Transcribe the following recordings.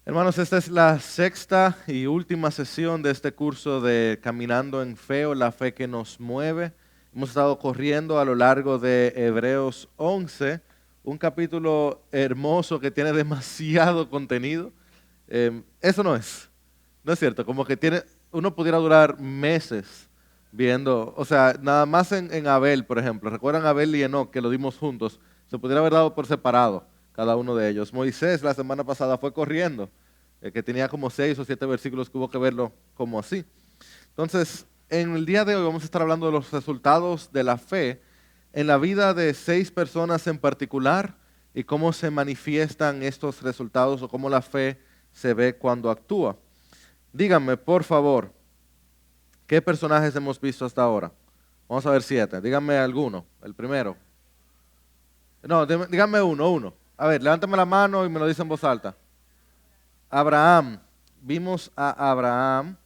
Hermanos, esta es la sexta y última sesión de este curso de Caminando en Fe, o la fe que nos mueve. Hemos estado corriendo a lo largo de Hebreos 11, un capítulo hermoso que tiene demasiado contenido. Eso no es cierto, como que uno pudiera durar meses viendo, o sea, nada más en Abel, por ejemplo. ¿Recuerdan Abel y Enoc que lo dimos juntos? Se pudiera haber dado por separado cada uno de ellos. Moisés la semana pasada fue corriendo, que tenía como 6 o 7 versículos que hubo que verlo como así. Entonces, en el día de hoy vamos a estar hablando de los resultados de la fe en la vida de 6 personas en particular y cómo se manifiestan estos resultados o cómo la fe se ve cuando actúa. Díganme, por favor, ¿qué personajes hemos visto hasta ahora? Vamos a ver 7. Díganme alguno, el primero. No, díganme uno. A ver, levántame la mano y me lo dicen en voz alta. Abraham. Vimos a Abraham.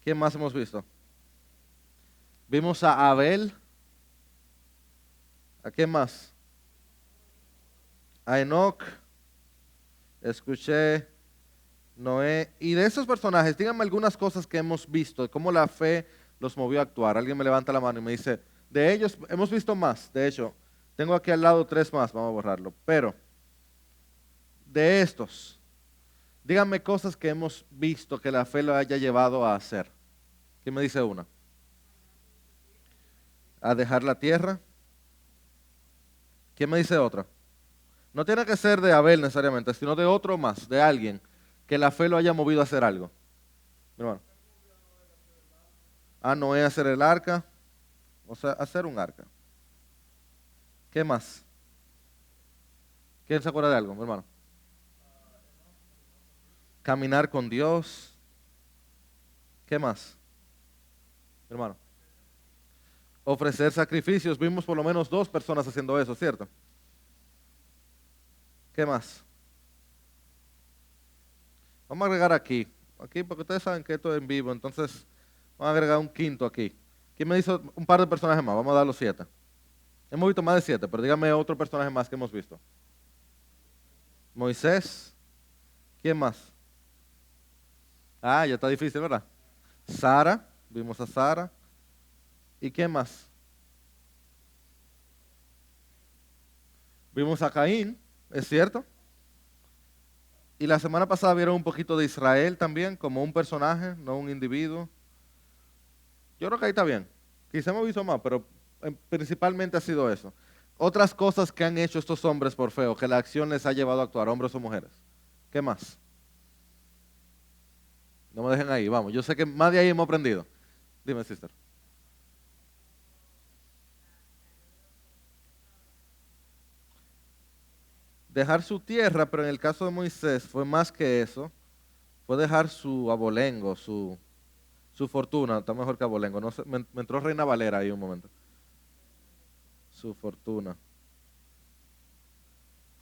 ¿Quién más hemos visto? Vimos a Abel. ¿A quién más? A Enoc. Escuché. Noé. Y de esos personajes, díganme algunas cosas que hemos visto, de cómo la fe los movió a actuar. Alguien me levanta la mano y me dice, de ellos hemos visto más. De hecho, tengo aquí al lado 3 más, vamos a borrarlo. Pero, de estos, díganme cosas que hemos visto que la fe lo haya llevado a hacer. ¿Quién me dice una? A dejar la tierra. ¿Quién me dice otra? No tiene que ser de Abel necesariamente, sino de otro más, de alguien que la fe lo haya movido a hacer algo. Mi hermano. A Noé hacer el arca, o sea, hacer un arca. ¿Qué más? ¿Quién se acuerda de algo, mi hermano? Caminar con Dios. ¿Qué más, mi hermano? Ofrecer sacrificios. Vimos por lo menos 2 personas haciendo eso, ¿cierto? ¿Qué más? Vamos a agregar aquí porque ustedes saben que esto es en vivo, entonces vamos a agregar un quinto aquí. ¿Quién me hizo un par de personajes más? Vamos a dar los 7. Hemos visto más de 7, pero dígame otro personaje más que hemos visto. Moisés. ¿Quién más? Ah, ya está difícil, ¿verdad? Sara, vimos a Sara. ¿Y quién más? Vimos a Caín, ¿es cierto? Y la semana pasada vieron un poquito de Israel también, como un personaje, no un individuo. Yo creo que ahí está bien. Quizá hemos visto más, pero principalmente ha sido eso. Otras cosas que han hecho estos hombres por fe, o que la acción les ha llevado a actuar, hombres o mujeres. ¿Qué más? No me dejen ahí, vamos. Yo sé que más de ahí hemos aprendido. Dime, sister. Dejar su tierra, pero en el caso de Moisés fue más que eso. Fue dejar su abolengo, su fortuna. Está mejor que abolengo. No sé, me entró Reina Valera ahí un momento. Su fortuna.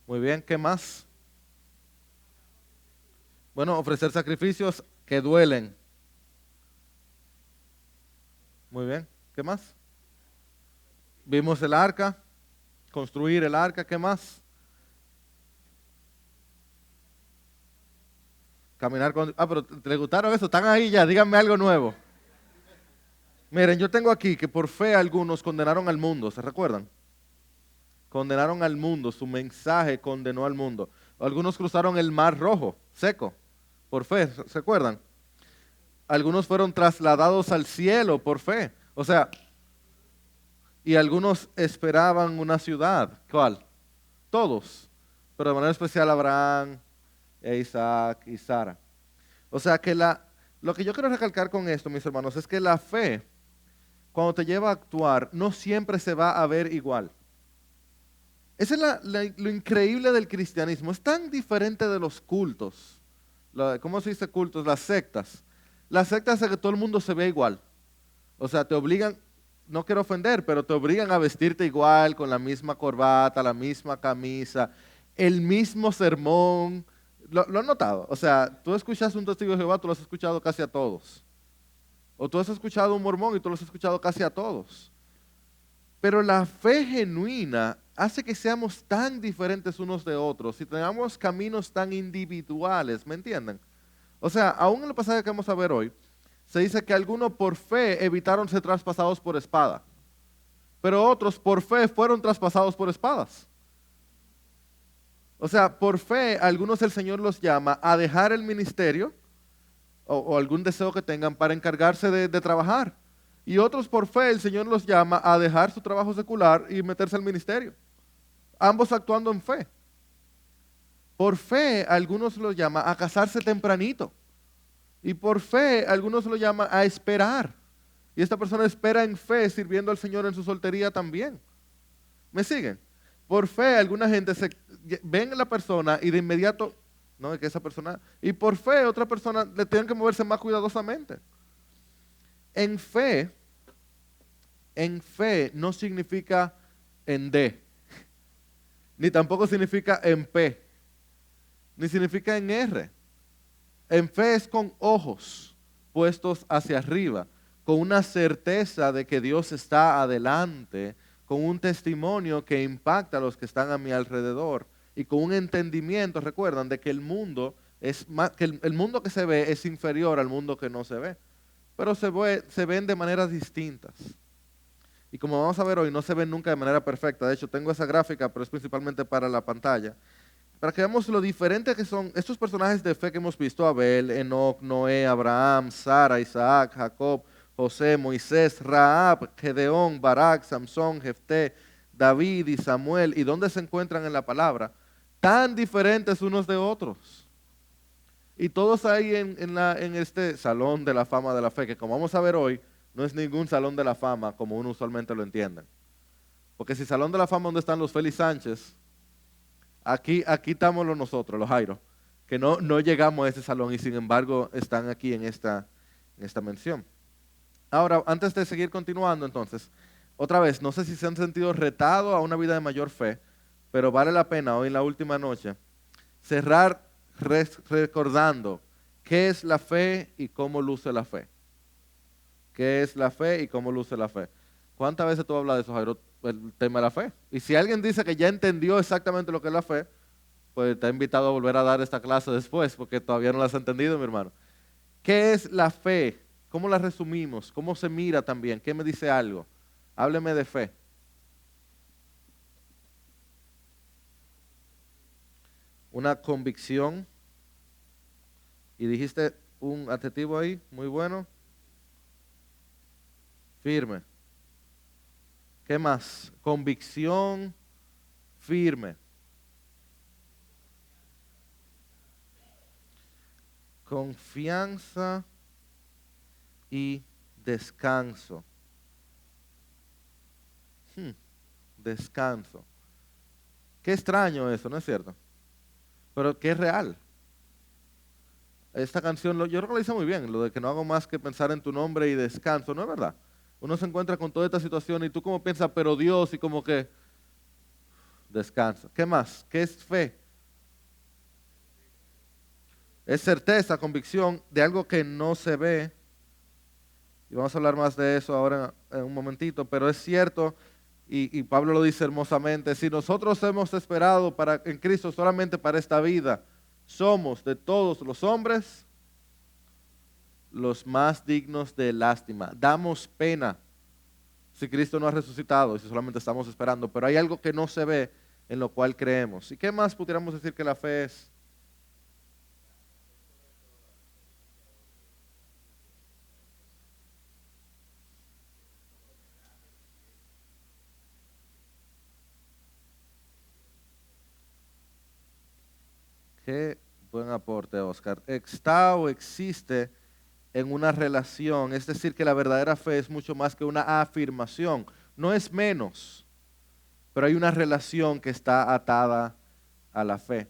Muy bien, ¿qué más? Bueno, ofrecer sacrificios que duelen. Muy bien, ¿qué más? Vimos el arca, construir el arca, ¿qué más? Caminar con... Ah, pero ¿les gustaron eso? Están ahí ya, díganme algo nuevo. Miren, yo tengo aquí que por fe algunos condenaron al mundo, ¿se recuerdan? Condenaron al mundo, su mensaje condenó al mundo. Algunos cruzaron el mar rojo, seco, por fe, ¿se acuerdan? Algunos fueron trasladados al cielo por fe. O sea, y algunos esperaban una ciudad. ¿Cuál? Todos. Pero de manera especial Abraham, Isaac y Sara. O sea que lo que yo quiero recalcar con esto, mis hermanos, es que la fe, cuando te lleva a actuar, no siempre se va a ver igual. Esa es lo increíble del cristianismo. Es tan diferente de los cultos. ¿Cómo se dice cultos? Las sectas. Las sectas es que todo el mundo se ve igual. O sea, te obligan, no quiero ofender, pero te obligan a vestirte igual, con la misma corbata, la misma camisa, el mismo sermón, Lo has notado. O sea, tú escuchas un testigo de Jehová, tú lo has escuchado casi a todos. O tú has escuchado un mormón y tú lo has escuchado casi a todos. Pero la fe genuina hace que seamos tan diferentes unos de otros y tengamos caminos tan individuales, ¿me entienden? O sea, aún en el pasaje que vamos a ver hoy, se dice que algunos por fe evitaron ser traspasados por espada, pero otros por fe fueron traspasados por espadas. O sea, por fe, algunos el Señor los llama a dejar el ministerio o algún deseo que tengan para encargarse de trabajar. Y otros por fe, el Señor los llama a dejar su trabajo secular y meterse al ministerio. Ambos actuando en fe. Por fe, algunos los llama a casarse tempranito. Y por fe, algunos lo llama a esperar. Y esta persona espera en fe, sirviendo al Señor en su soltería también. ¿Me siguen? Por fe, alguna gente ven a la persona y de inmediato, no, es que esa persona, y por fe, otra persona le tienen que moverse más cuidadosamente. En fe no significa en D, ni tampoco significa en P, ni significa en R. En fe es con ojos puestos hacia arriba, con una certeza de que Dios está adelante, con un testimonio que impacta a los que están a mi alrededor y con un entendimiento, recuerdan, de que el mundo es más, que el mundo que se ve es inferior al mundo que no se ve, pero se ven de maneras distintas. Y como vamos a ver hoy, no se ven nunca de manera perfecta. De hecho, tengo esa gráfica, pero es principalmente para la pantalla, para que veamos lo diferente que son estos personajes de fe que hemos visto: Abel, Enoc, Noé, Abraham, Sara, Isaac, Jacob, José, Moisés, Rahab, Gedeón, Barak, Samson, Jefté, David y Samuel. ¿Y dónde se encuentran en la palabra? Tan diferentes unos de otros. Y todos ahí en este salón de la fama de la fe, que como vamos a ver hoy, no es ningún salón de la fama como uno usualmente lo entiende. Porque si salón de la fama donde están los Félix Sánchez, aquí estamos nosotros, los Jairo, que no llegamos a ese salón y sin embargo están aquí en esta mención. Ahora, antes de seguir continuando entonces, otra vez, no sé si se han sentido retados a una vida de mayor fe, pero vale la pena hoy en la última noche cerrar recordando qué es la fe y cómo luce la fe. ¿Qué es la fe y cómo luce la fe? ¿Cuántas veces tú hablas de eso, Jairo? El tema de la fe. Y si alguien dice que ya entendió exactamente lo que es la fe, pues te ha invitado a volver a dar esta clase después, porque todavía no la has entendido, mi hermano. ¿Qué es la fe? ¿Cómo la resumimos? ¿Cómo se mira también? ¿Qué me dice algo? Hábleme de fe. Una convicción. Y dijiste un adjetivo ahí, muy bueno. Firme. ¿Qué más? Convicción firme. Confianza y descanso. Descanso. Qué extraño eso, ¿no es cierto? Pero qué real. Esta canción, yo creo que lo dice muy bien, lo de que no hago más que pensar en tu nombre y descanso, ¿no es verdad? Uno se encuentra con toda esta situación y tú como piensas, pero Dios, y como que descansa. ¿Qué más? ¿Qué es fe? Es certeza, convicción de algo que no se ve. Y vamos a hablar más de eso ahora en un momentito, pero es cierto, y Pablo lo dice hermosamente: si nosotros hemos esperado en Cristo solamente para esta vida, somos de todos los hombres los más dignos de lástima. Damos pena si Cristo no ha resucitado y si solamente estamos esperando, pero hay algo que no se ve en lo cual creemos. ¿Y qué más pudiéramos decir que la fe es? Qué buen aporte, Oscar. Está o existe en una relación, es decir, que la verdadera fe es mucho más que una afirmación, no es menos, pero hay una relación que está atada a la fe.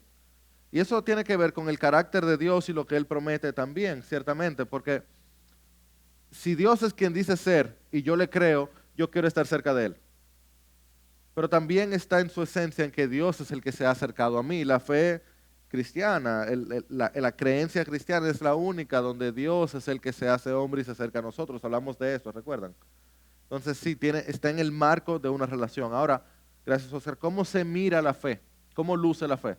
Y eso tiene que ver con el carácter de Dios y lo que Él promete también, ciertamente, porque si Dios es quien dice ser y yo le creo, yo quiero estar cerca de Él. Pero también está en su esencia en que Dios es el que se ha acercado a mí. La fe cristiana. La creencia cristiana es la única donde Dios es el que se hace hombre y se acerca a nosotros. Hablamos de eso, ¿recuerdan? Entonces sí, está en el marco de una relación. Ahora, gracias Oscar, ¿cómo se mira la fe? ¿Cómo luce la fe?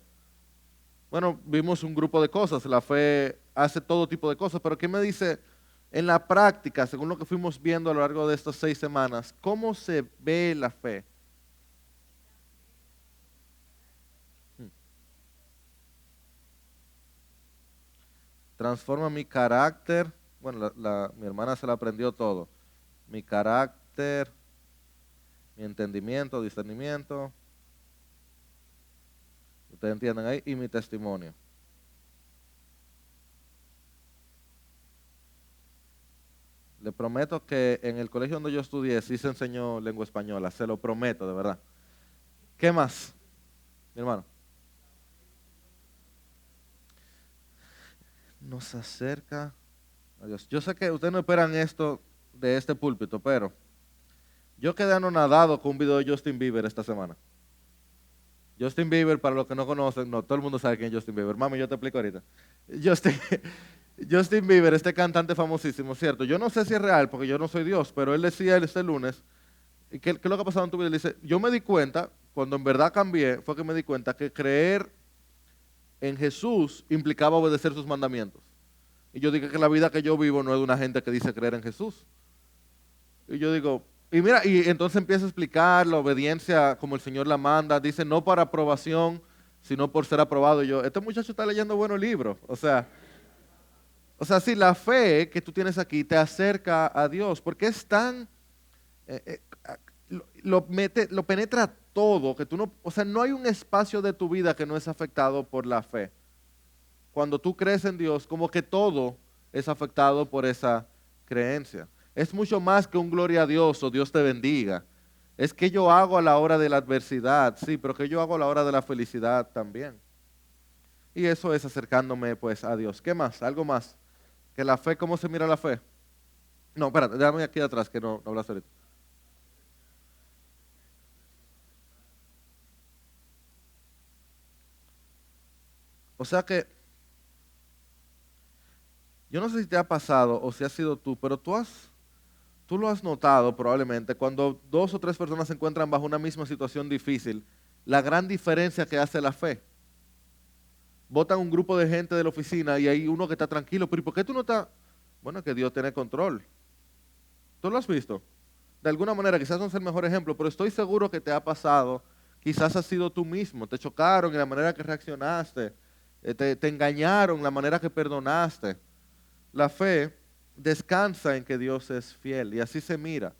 Bueno, vimos un grupo de cosas. La fe hace todo tipo de cosas, pero ¿qué me dice en la práctica, según lo que fuimos viendo a lo largo de estas 6 semanas? ¿Cómo se ve la fe? Hmm. Transforma mi carácter. Bueno, mi hermana se la aprendió todo. Mi carácter, mi entendimiento, discernimiento. Ustedes entienden ahí. Y mi testimonio. Le prometo que en el colegio donde yo estudié sí se enseñó lengua española. Se lo prometo, de verdad. ¿Qué más, mi hermano? Nos acerca a Dios. Yo sé que ustedes no esperan esto de este púlpito, pero yo quedé anonadado con un video de Justin Bieber esta semana. Justin Bieber, para los que no conocen, no, todo el mundo sabe quién es Justin Bieber. Mami, yo te explico ahorita. Justin, Justin Bieber, este cantante famosísimo, ¿cierto? Yo no sé si es real, porque yo no soy Dios, pero él decía este lunes, ¿y qué es lo que ha pasado en tu vida? Él dice, yo me di cuenta, cuando en verdad cambié, fue que me di cuenta que creer en Jesús implicaba obedecer sus mandamientos. Y yo dije que la vida que yo vivo no es de una gente que dice creer en Jesús. Y yo digo, y mira, y entonces empieza a explicar la obediencia como el Señor la manda. Dice, no para aprobación, sino por ser aprobado. Y yo, este muchacho está leyendo buenos libros. Sí, la fe que tú tienes aquí te acerca a Dios, porque es tan, lo penetra todo, que tú no, o sea, no hay un espacio de tu vida que no es afectado por la fe. Cuando tú crees en Dios, como que todo es afectado por esa creencia. Es mucho más que un gloria a Dios o Dios te bendiga. Es que yo hago a la hora de la adversidad, sí, pero que yo hago a la hora de la felicidad también. Y eso es acercándome pues a Dios. ¿Qué más? ¿Algo más? ¿Que la fe, cómo se mira la fe? No, espérate, déjame aquí atrás que no hablas ahorita. O sea que, yo no sé si te ha pasado o si has sido tú, pero tú lo has notado probablemente cuando dos o tres personas se encuentran bajo una misma situación difícil, la gran diferencia que hace la fe. Votan un grupo de gente de la oficina y hay uno que está tranquilo, pero ¿y por qué tú no estás? Bueno, que Dios tiene control. ¿Tú lo has visto? De alguna manera, quizás no es el mejor ejemplo, pero estoy seguro que te ha pasado, quizás has sido tú mismo, te chocaron en la manera que reaccionaste, te engañaron, la manera que perdonaste. La fe descansa en que Dios es fiel y así se mira.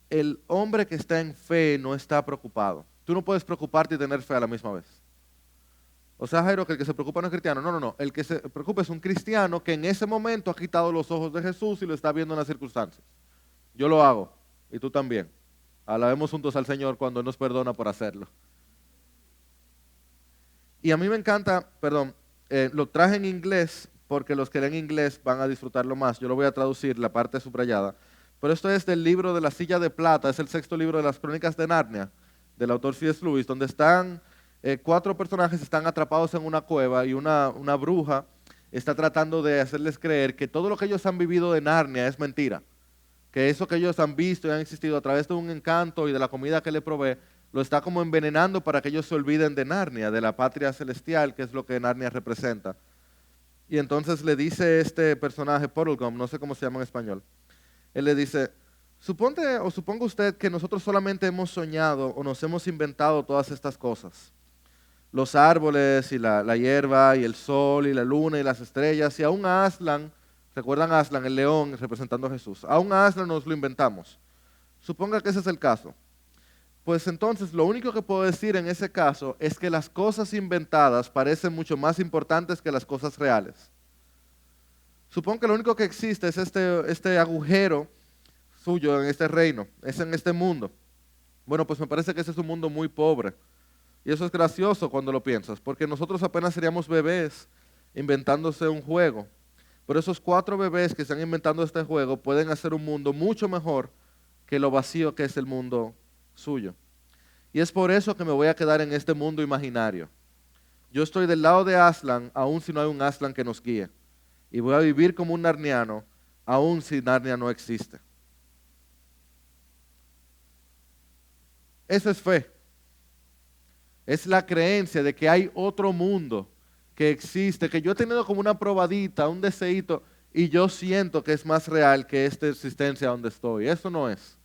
El hombre que está en fe no está preocupado. Tú no puedes preocuparte y tener fe a la misma vez. O sea, Jairo, que el que se preocupa no es cristiano. No, no, no. El que se preocupa es un cristiano que en ese momento ha quitado los ojos de Jesús y lo está viendo en las circunstancias. Yo lo hago y tú también. Alabemos juntos al Señor cuando Él nos perdona por hacerlo. Y a mí me encanta, perdón, lo traje en inglés porque los que leen inglés van a disfrutarlo más. Yo lo voy a traducir, la parte subrayada. Pero esto es del libro de la silla de plata, es el sexto libro de las crónicas de Narnia, del autor C.S. Lewis, donde están cuatro personajes están atrapados en una cueva y una bruja está tratando de hacerles creer que todo lo que ellos han vivido de Narnia es mentira, que eso que ellos han visto y han existido a través de un encanto y de la comida que le provee, lo está como envenenando para que ellos se olviden de Narnia, de la patria celestial, que es lo que Narnia representa. Y entonces le dice este personaje, Puddleglum, no sé cómo se llama en español, él le dice, suponga usted que nosotros solamente hemos soñado o nos hemos inventado todas estas cosas. Los árboles y la hierba y el sol y la luna y las estrellas y aún a Aslan, recuerdan a Aslan, el león representando a Jesús, aún a Aslan nos lo inventamos. Suponga que ese es el caso. Pues entonces lo único que puedo decir en ese caso es que las cosas inventadas parecen mucho más importantes que las cosas reales. Supongo que lo único que existe es este agujero suyo en este reino, es en este mundo. Bueno, pues me parece que ese es un mundo muy pobre. Y eso es gracioso cuando lo piensas, porque nosotros apenas seríamos bebés inventándose un juego. Pero esos cuatro bebés que están inventando este juego pueden hacer un mundo mucho mejor que lo vacío que es el mundo suyo. Y es por eso que me voy a quedar en este mundo imaginario. Yo estoy del lado de Aslan, aun si no hay un Aslan que nos guíe. Y voy a vivir como un narniano, aun si Narnia no existe. Eso es fe. Es la creencia de que hay otro mundo que existe, que yo he tenido como una probadita, un deseíto, y yo siento que es más real que esta existencia donde estoy. Eso no es.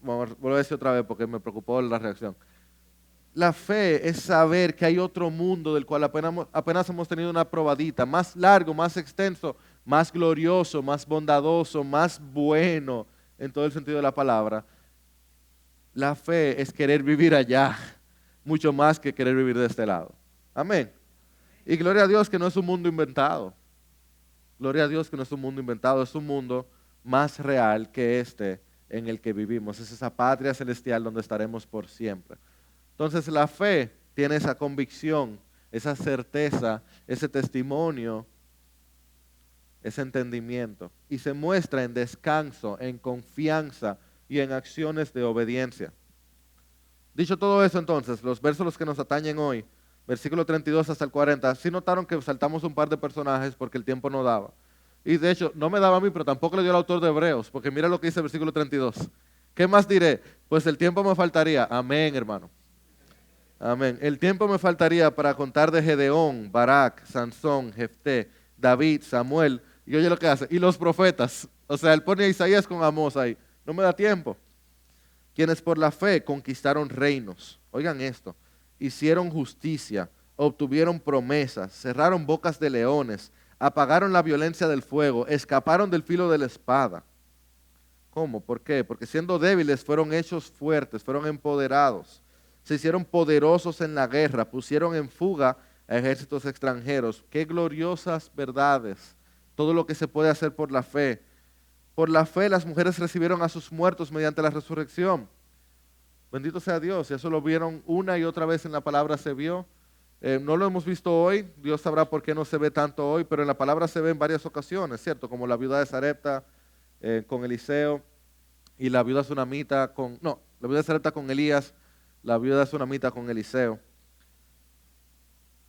Bueno, voy a decir otra vez porque me preocupó la reacción. La fe es saber que hay otro mundo del cual apenas hemos tenido una probadita, más largo, más extenso, más glorioso, más bondadoso, más bueno, en todo el sentido de la palabra. La fe es querer vivir allá, mucho más que querer vivir de este lado. Amén. Y gloria a Dios que no es un mundo inventado. Gloria a Dios que no es un mundo inventado, es un mundo más real que este en el que vivimos. Es esa patria celestial donde estaremos por siempre. Entonces la fe tiene esa convicción, esa certeza, ese testimonio, ese entendimiento. Y se muestra en descanso, en confianza y en acciones de obediencia. Dicho todo eso entonces, los versos los que nos atañen hoy, versículo 32 hasta el 40, sí notaron que saltamos un par de personajes porque el tiempo no daba. Y de hecho, no me daba a mí, pero tampoco le dio el autor de Hebreos, porque mira lo que dice el versículo 32. ¿Qué más diré? Pues el tiempo me faltaría. Amén, hermano. Amén. El tiempo me faltaría para contar de Gedeón, Barak, Sansón, Jefté, David, Samuel. Y oye lo que hace. Y los profetas. O sea, él pone a Isaías con Amós ahí. No me da tiempo. Quienes por la fe conquistaron reinos. Oigan esto. Hicieron justicia, obtuvieron promesas, cerraron bocas de leones, apagaron la violencia del fuego, escaparon del filo de la espada. ¿Cómo? ¿Por qué? Porque siendo débiles fueron hechos fuertes, fueron empoderados. Se hicieron poderosos en la guerra, pusieron en fuga a ejércitos extranjeros. Qué gloriosas verdades. Todo lo que se puede hacer por la fe. Por la fe las mujeres recibieron a sus muertos mediante la resurrección. Bendito sea Dios. Eso lo vieron una y otra vez en la palabra se vio. No lo hemos visto hoy. Dios sabrá por qué no se ve tanto hoy, pero en la palabra se ve en varias ocasiones, ¿cierto? Como la viuda de Sarepta con Eliseo y la viuda sunamita con... No, la viuda de Sarepta con Elías, la viuda sunamita con Eliseo.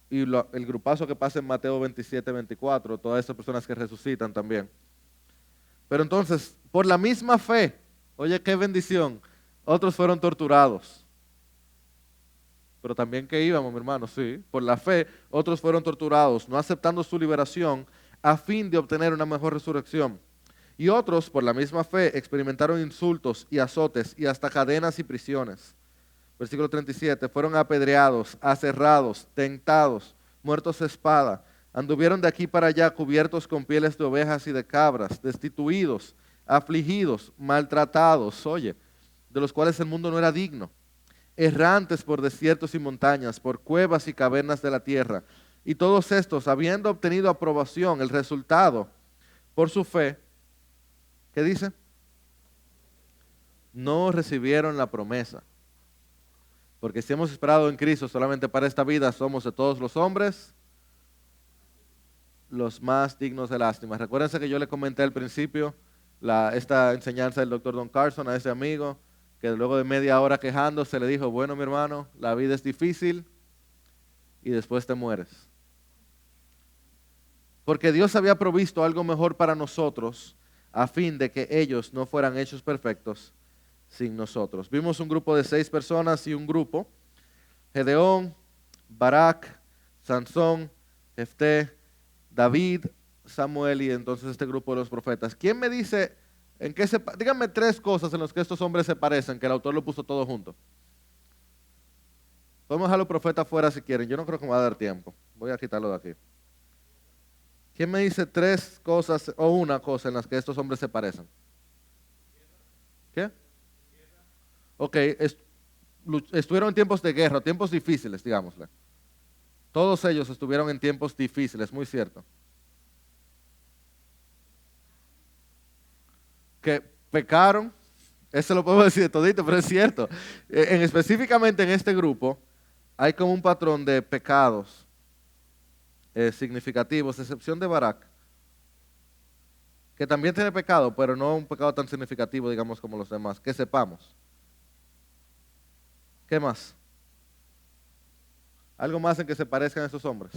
Y el grupazo que pasa en Mateo 27, 24, todas esas personas que resucitan también. Pero entonces, por la misma fe, oye qué bendición, otros fueron torturados. Pero también que íbamos, mi hermano, sí, por la fe, otros fueron torturados, no aceptando su liberación a fin de obtener una mejor resurrección. Y otros, por la misma fe, experimentaron insultos y azotes y hasta cadenas y prisiones. Versículo 37, fueron apedreados, aserrados, tentados, muertos a espada. Anduvieron de aquí para allá cubiertos con pieles de ovejas y de cabras, destituidos, afligidos, maltratados, oye, de los cuales el mundo no era digno. Errantes por desiertos y montañas, por cuevas y cavernas de la tierra. Y todos estos, habiendo obtenido aprobación, el resultado, por su fe, ¿qué dice? No recibieron la promesa. Porque si hemos esperado en Cristo solamente para esta vida, somos de todos los hombres los más dignos de lástima. Recuérdense que yo le comenté al principio esta enseñanza del doctor Don Carson a ese amigo, que luego de media hora quejándose le dijo, bueno mi hermano, la vida es difícil y después te mueres. Porque Dios había provisto algo mejor para nosotros a fin de que ellos no fueran hechos perfectos sin nosotros. Vimos un grupo de 6 personas y un grupo, Gedeón, Barak, Sansón, Jefté, David, Samuel y entonces este grupo de los profetas. ¿Quién me dice en qué díganme 3 cosas en las que estos hombres se parecen, que el autor lo puso todo junto? Podemos dejar a los profetas fuera si quieren, yo no creo que me va a dar tiempo. Voy a quitarlo de aquí. ¿Quién me dice 3 cosas o una cosa en las que estos hombres se parecen? ¿Qué? Ok, estuvieron en tiempos de guerra, tiempos difíciles, digámosle. Todos ellos estuvieron en tiempos difíciles, muy cierto. Que pecaron, eso lo podemos decir de todito, pero es cierto. Específicamente en este grupo hay como un patrón de pecados significativos, excepción de Barak, que también tiene pecado, pero no un pecado tan significativo, digamos, como los demás, que sepamos. ¿Qué más? Algo más en que se parezcan a esos hombres.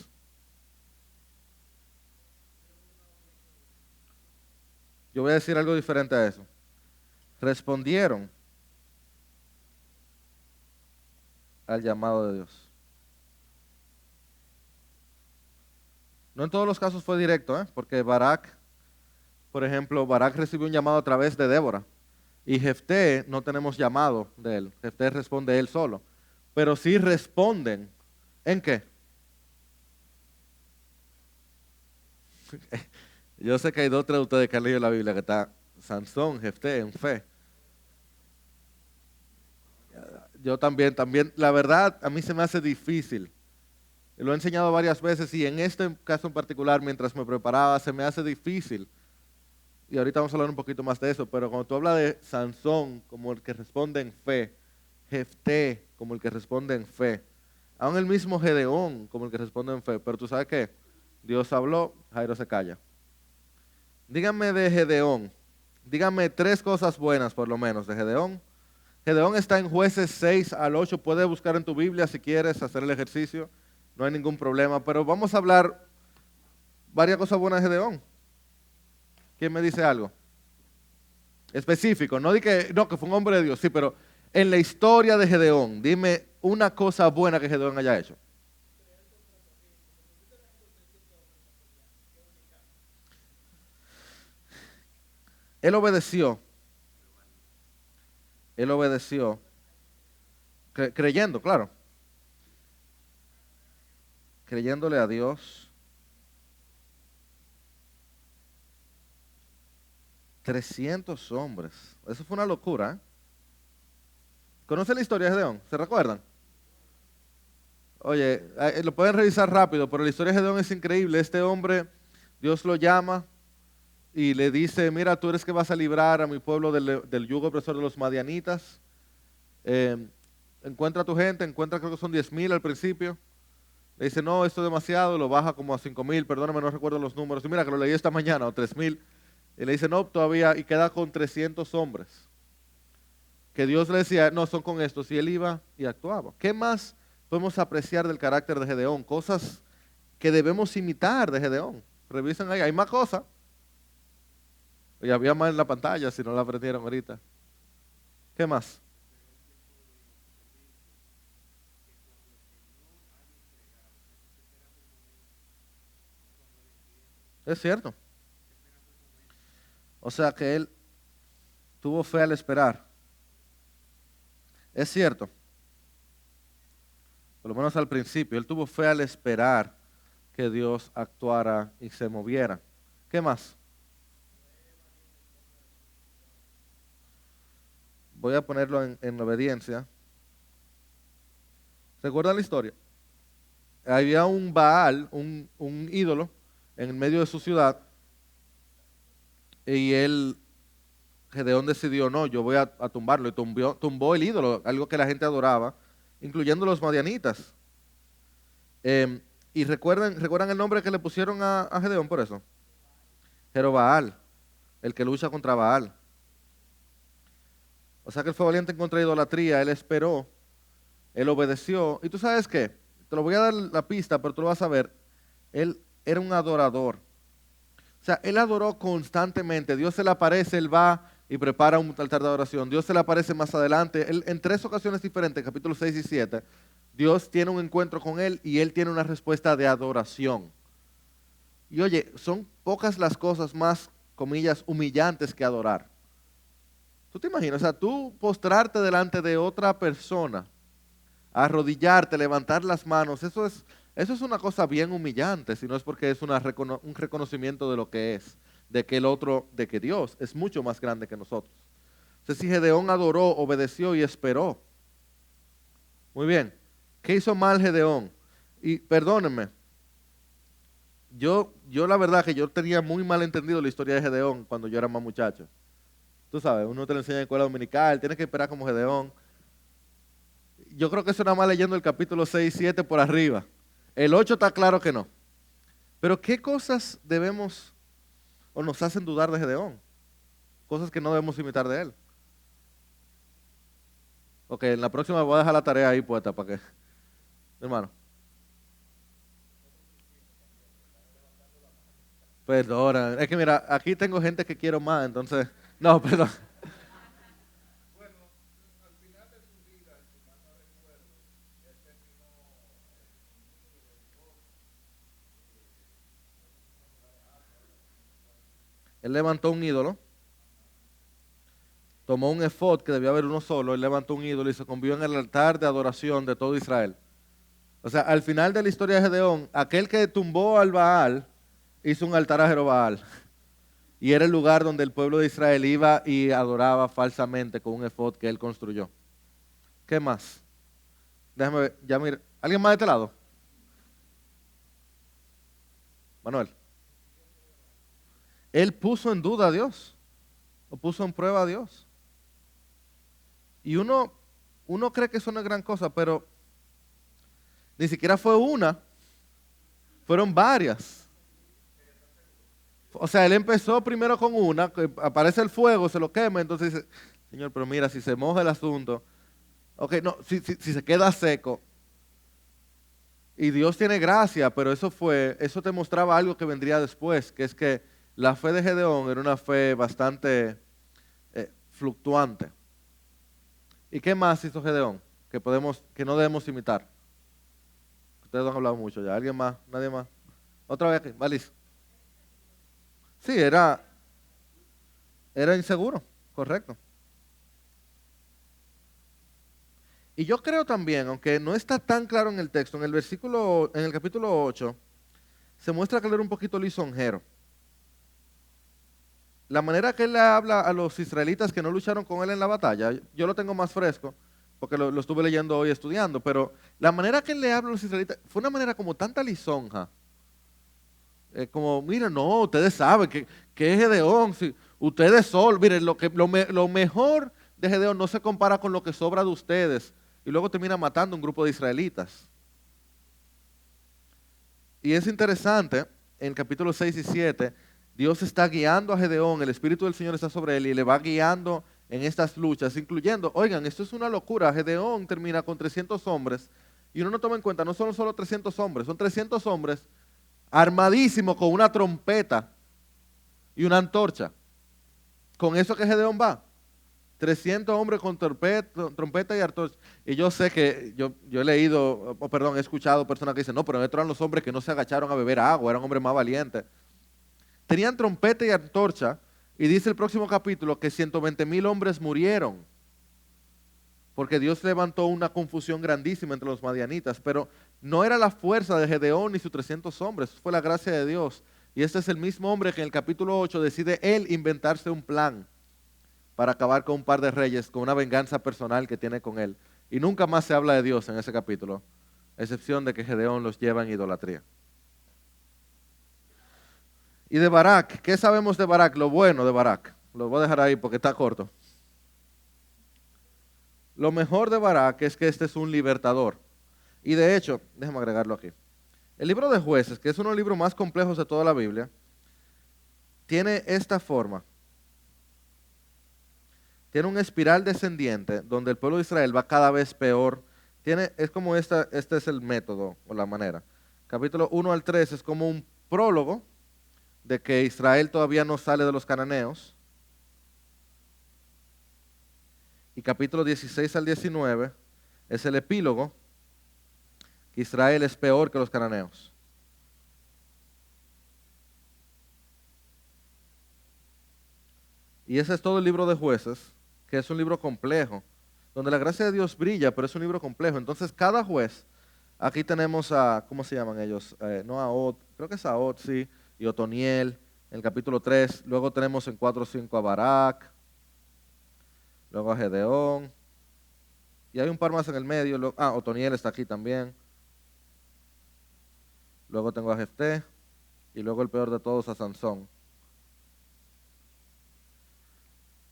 Yo voy a decir algo diferente a eso. Respondieron al llamado de Dios. No en todos los casos fue directo, porque Barak, por ejemplo, Barak recibió un llamado a través de Débora. Y Jefté no tenemos llamado de él. Jefté responde él solo. Pero sí responden. ¿En qué? Yo sé que hay dos o tres de ustedes que han leído la Biblia que está Sansón, Jefté, en fe. Yo también, la verdad, a mí se me hace difícil. Lo he enseñado varias veces y en este caso en particular, mientras me preparaba, se me hace difícil. Y ahorita vamos a hablar un poquito más de eso, pero cuando tú hablas de Sansón como el que responde en fe, Jefté como el que responde en fe, aún el mismo Gedeón como el que responde en fe, pero tú sabes qué, Dios habló, Jairo se calla. Díganme de Gedeón, díganme tres cosas buenas por lo menos de Gedeón. Gedeón está en Jueces 6 al 8, puedes buscar en tu Biblia si quieres hacer el ejercicio, no hay ningún problema, pero vamos a hablar varias cosas buenas de Gedeón. ¿Quién me dice algo específico? No di que, no, que fue un hombre de Dios, sí, pero en la historia de Gedeón, dime una cosa buena que Gedeón haya hecho. Él obedeció, él obedeció, creyendo, claro, creyéndole a Dios. 300 hombres, eso fue una locura, ¿eh? ¿Conocen la historia de Gedeón? ¿Se recuerdan? Oye, lo pueden revisar rápido, pero la historia de Gedeón es increíble. Este hombre, Dios lo llama y le dice, mira, tú eres que vas a librar a mi pueblo del yugo opresor de los madianitas. Encuentra a tu gente, encuentra, creo que son 10,000 al principio. Le dice, no, esto es demasiado, lo baja como a 5,000, perdóname, no recuerdo los números. Y mira, que lo leí esta mañana, o 3,000. Y le dice, no, todavía, y queda con 300 hombres. Que Dios le decía, no, son con estos, y él iba y actuaba. ¿Qué más podemos apreciar del carácter de Gedeón? Cosas que debemos imitar de Gedeón. Revisen ahí, hay más cosas. Y había más en la pantalla, si no la aprendieron ahorita. ¿Qué más? Es cierto. O sea que él tuvo fe al esperar. Es cierto. Por lo menos al principio. Él tuvo fe al esperar que Dios actuara y se moviera. ¿Qué más? Voy a ponerlo en obediencia. ¿Recuerdan la historia? Había un Baal, un ídolo, en el medio de su ciudad, y él, Gedeón decidió, no, yo voy a tumbarlo, y tumbó el ídolo, algo que la gente adoraba, incluyendo los madianitas. Y recuerdan el nombre que le pusieron a Gedeón por eso. Jerobaal, el que lucha contra Baal. O sea que él fue valiente en contra de idolatría, él esperó, él obedeció. ¿Y tú sabes qué? Te lo voy a dar la pista, pero tú lo vas a ver. Él era un adorador. O sea, él adoró constantemente. Dios se le aparece, él va y prepara un altar de adoración. Dios se le aparece más adelante. Él, en tres ocasiones diferentes, capítulos 6 y 7, Dios tiene un encuentro con él y él tiene una respuesta de adoración. Y oye, son pocas las cosas más, comillas, humillantes que adorar. ¿Tú te imaginas? O sea, tú postrarte delante de otra persona, arrodillarte, levantar las manos, eso es una cosa bien humillante, si no es porque es un reconocimiento de lo que es, de que el otro, de que Dios es mucho más grande que nosotros. Entonces, si Gedeón adoró, obedeció y esperó. Muy bien. ¿Qué hizo mal Gedeón? Y perdónenme, yo la verdad que yo tenía muy mal entendido la historia de Gedeón cuando yo era más muchacho. Tú sabes, uno te lo enseña en escuela dominical, tienes que esperar como Gedeón. Yo creo que eso nada más leyendo el capítulo 6 y 7 por arriba. El 8 está claro que no. Pero ¿qué cosas debemos o nos hacen dudar de Gedeón? Cosas que no debemos imitar de él. Ok, en la próxima voy a dejar la tarea ahí puesta para que, hermano. Perdona, es que mira, aquí tengo gente que quiero más, entonces, no, perdón. Él levantó un ídolo, tomó un efod que debía haber uno solo, él levantó un ídolo y se convirtió en el altar de adoración de todo Israel. O sea, al final de la historia de Gedeón, aquel que tumbó al Baal hizo un altar a Jerobaal. Y era el lugar donde el pueblo de Israel iba y adoraba falsamente con un efod que él construyó. ¿Qué más? Déjame ver, ya mira. ¿Alguien más de este lado? Manuel. Él puso en duda a Dios, o puso en prueba a Dios. Y uno cree que eso no es gran cosa, pero ni siquiera fue una, fueron varias. O sea, él empezó primero con una, que aparece el fuego, se lo quema, entonces dice, Señor, pero mira, si se moja el asunto, ok, no, si se queda seco, y Dios tiene gracia, pero eso te mostraba algo que vendría después, que es que la fe de Gedeón era una fe bastante fluctuante. ¿Y qué más hizo Gedeón que no debemos imitar? Ustedes han hablado mucho ya. ¿Alguien más? ¿Nadie más? Otra vez aquí, Valis. Sí, era inseguro, correcto. Y yo creo también, aunque no está tan claro en el texto, en el capítulo 8, se muestra que él era un poquito lisonjero. La manera que él le habla a los israelitas que no lucharon con él en la batalla, yo lo tengo más fresco, porque lo estuve leyendo hoy estudiando, pero la manera que él le habla a los israelitas fue una manera como tanta lisonja. Como, miren, no, ustedes saben que es Gedeón, si ustedes son, miren, lo mejor de Gedeón no se compara con lo que sobra de ustedes, y luego termina matando a un grupo de israelitas. Y es interesante, en capítulos 6 y 7, Dios está guiando a Gedeón, el Espíritu del Señor está sobre él y le va guiando en estas luchas, incluyendo, oigan, esto es una locura, Gedeón termina con 300 hombres, y uno no toma en cuenta, no son solo 300 hombres, son 300 hombres armadísimos con una trompeta y una antorcha. Con eso que Gedeón va. 300 hombres con trompeta y antorcha. Y yo sé que yo he leído, perdón, he escuchado personas que dicen, no, pero estos eran los hombres que no se agacharon a beber agua, eran hombres más valientes. Tenían trompeta y antorcha, y dice el próximo capítulo que 120,000 hombres murieron, porque Dios levantó una confusión grandísima entre los madianitas, pero no era la fuerza de Gedeón ni sus 300 hombres, fue la gracia de Dios. Y este es el mismo hombre que en el capítulo 8 decide él inventarse un plan para acabar con un par de reyes, con una venganza personal que tiene con él. Y nunca más se habla de Dios en ese capítulo, a excepción de que Gedeón los lleva en idolatría. Y de Barak, ¿qué sabemos de Barak? Lo bueno de Barak. Lo voy a dejar ahí porque está corto. Lo mejor de Barak es que este es un libertador. Y de hecho, déjame agregarlo aquí. El libro de Jueces, que es uno de los libros más complejos de toda la Biblia, tiene esta forma. Tiene un espiral descendiente donde el pueblo de Israel va cada vez peor. Es como este es el método o la manera. Capítulo 1 al 3 es como un prólogo de que Israel todavía no sale de los cananeos. Y capítulo 16 al 19 es el epílogo, que Israel es peor que los cananeos. Y ese es todo el libro de Jueces, que es un libro complejo, donde la gracia de Dios brilla, pero es un libro complejo. Entonces cada juez, aquí tenemos a, ¿cómo se llaman ellos? No a Ot, creo que es a Ot, sí, y Otoniel, en el capítulo 3. Luego tenemos en 4 o 5 a Barak, luego a Gedeón, y hay un par más en el medio. Otoniel está aquí también. Luego tengo a Jefté, y luego el peor de todos a Sansón.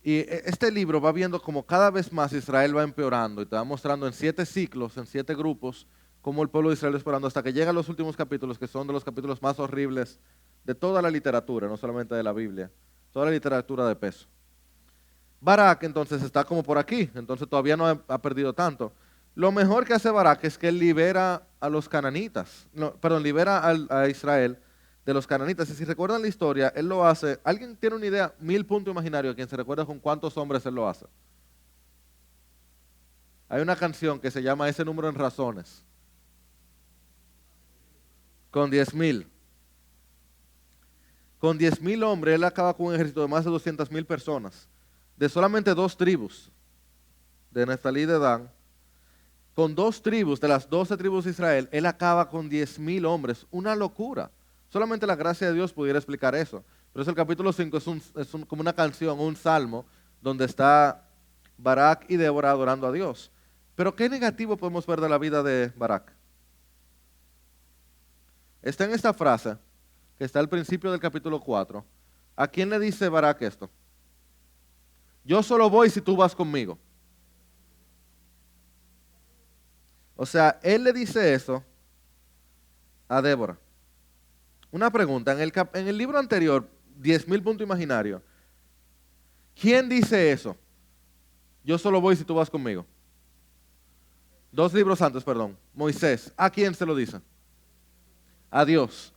Y este libro va viendo como cada vez más Israel va empeorando y te va mostrando en 7 ciclos, en 7 grupos, cómo el pueblo de Israel va empeorando hasta que llegan los últimos capítulos, que son de los capítulos más horribles de toda la literatura, no solamente de la Biblia, toda la literatura de peso. Barak entonces está como por aquí, entonces todavía no ha perdido tanto. Lo mejor que hace Barak es que él libera a los cananitas, libera a Israel de los cananitas. Y si recuerdan la historia, él lo hace. ¿Alguien tiene una idea? 1000 puntos imaginarios. ¿Quién se recuerda con cuántos hombres él lo hace? Hay una canción que se llama Ese número en razones. Con 10,000. Con 10,000 hombres, él acaba con un ejército de más de 200,000 personas. De solamente 2 tribus, de Neftalí y de Dan. Con 2 tribus, de las 12 tribus de Israel, él acaba con 10,000 hombres. Una locura. Solamente la gracia de Dios pudiera explicar eso. Por eso el capítulo 5 como una canción, un salmo, donde está Barak y Débora adorando a Dios. Pero ¿qué negativo podemos ver de la vida de Barak? Está en esta frase, que está al principio del capítulo 4. ¿A quién le dice Barak esto? Yo solo voy si tú vas conmigo. O sea, él le dice eso a Débora. Una pregunta, en el libro anterior, 10,000 puntos imaginarios, ¿quién dice eso? Yo solo voy si tú vas conmigo. 2 libros antes, perdón. Moisés. ¿A quién se lo dice? A Dios.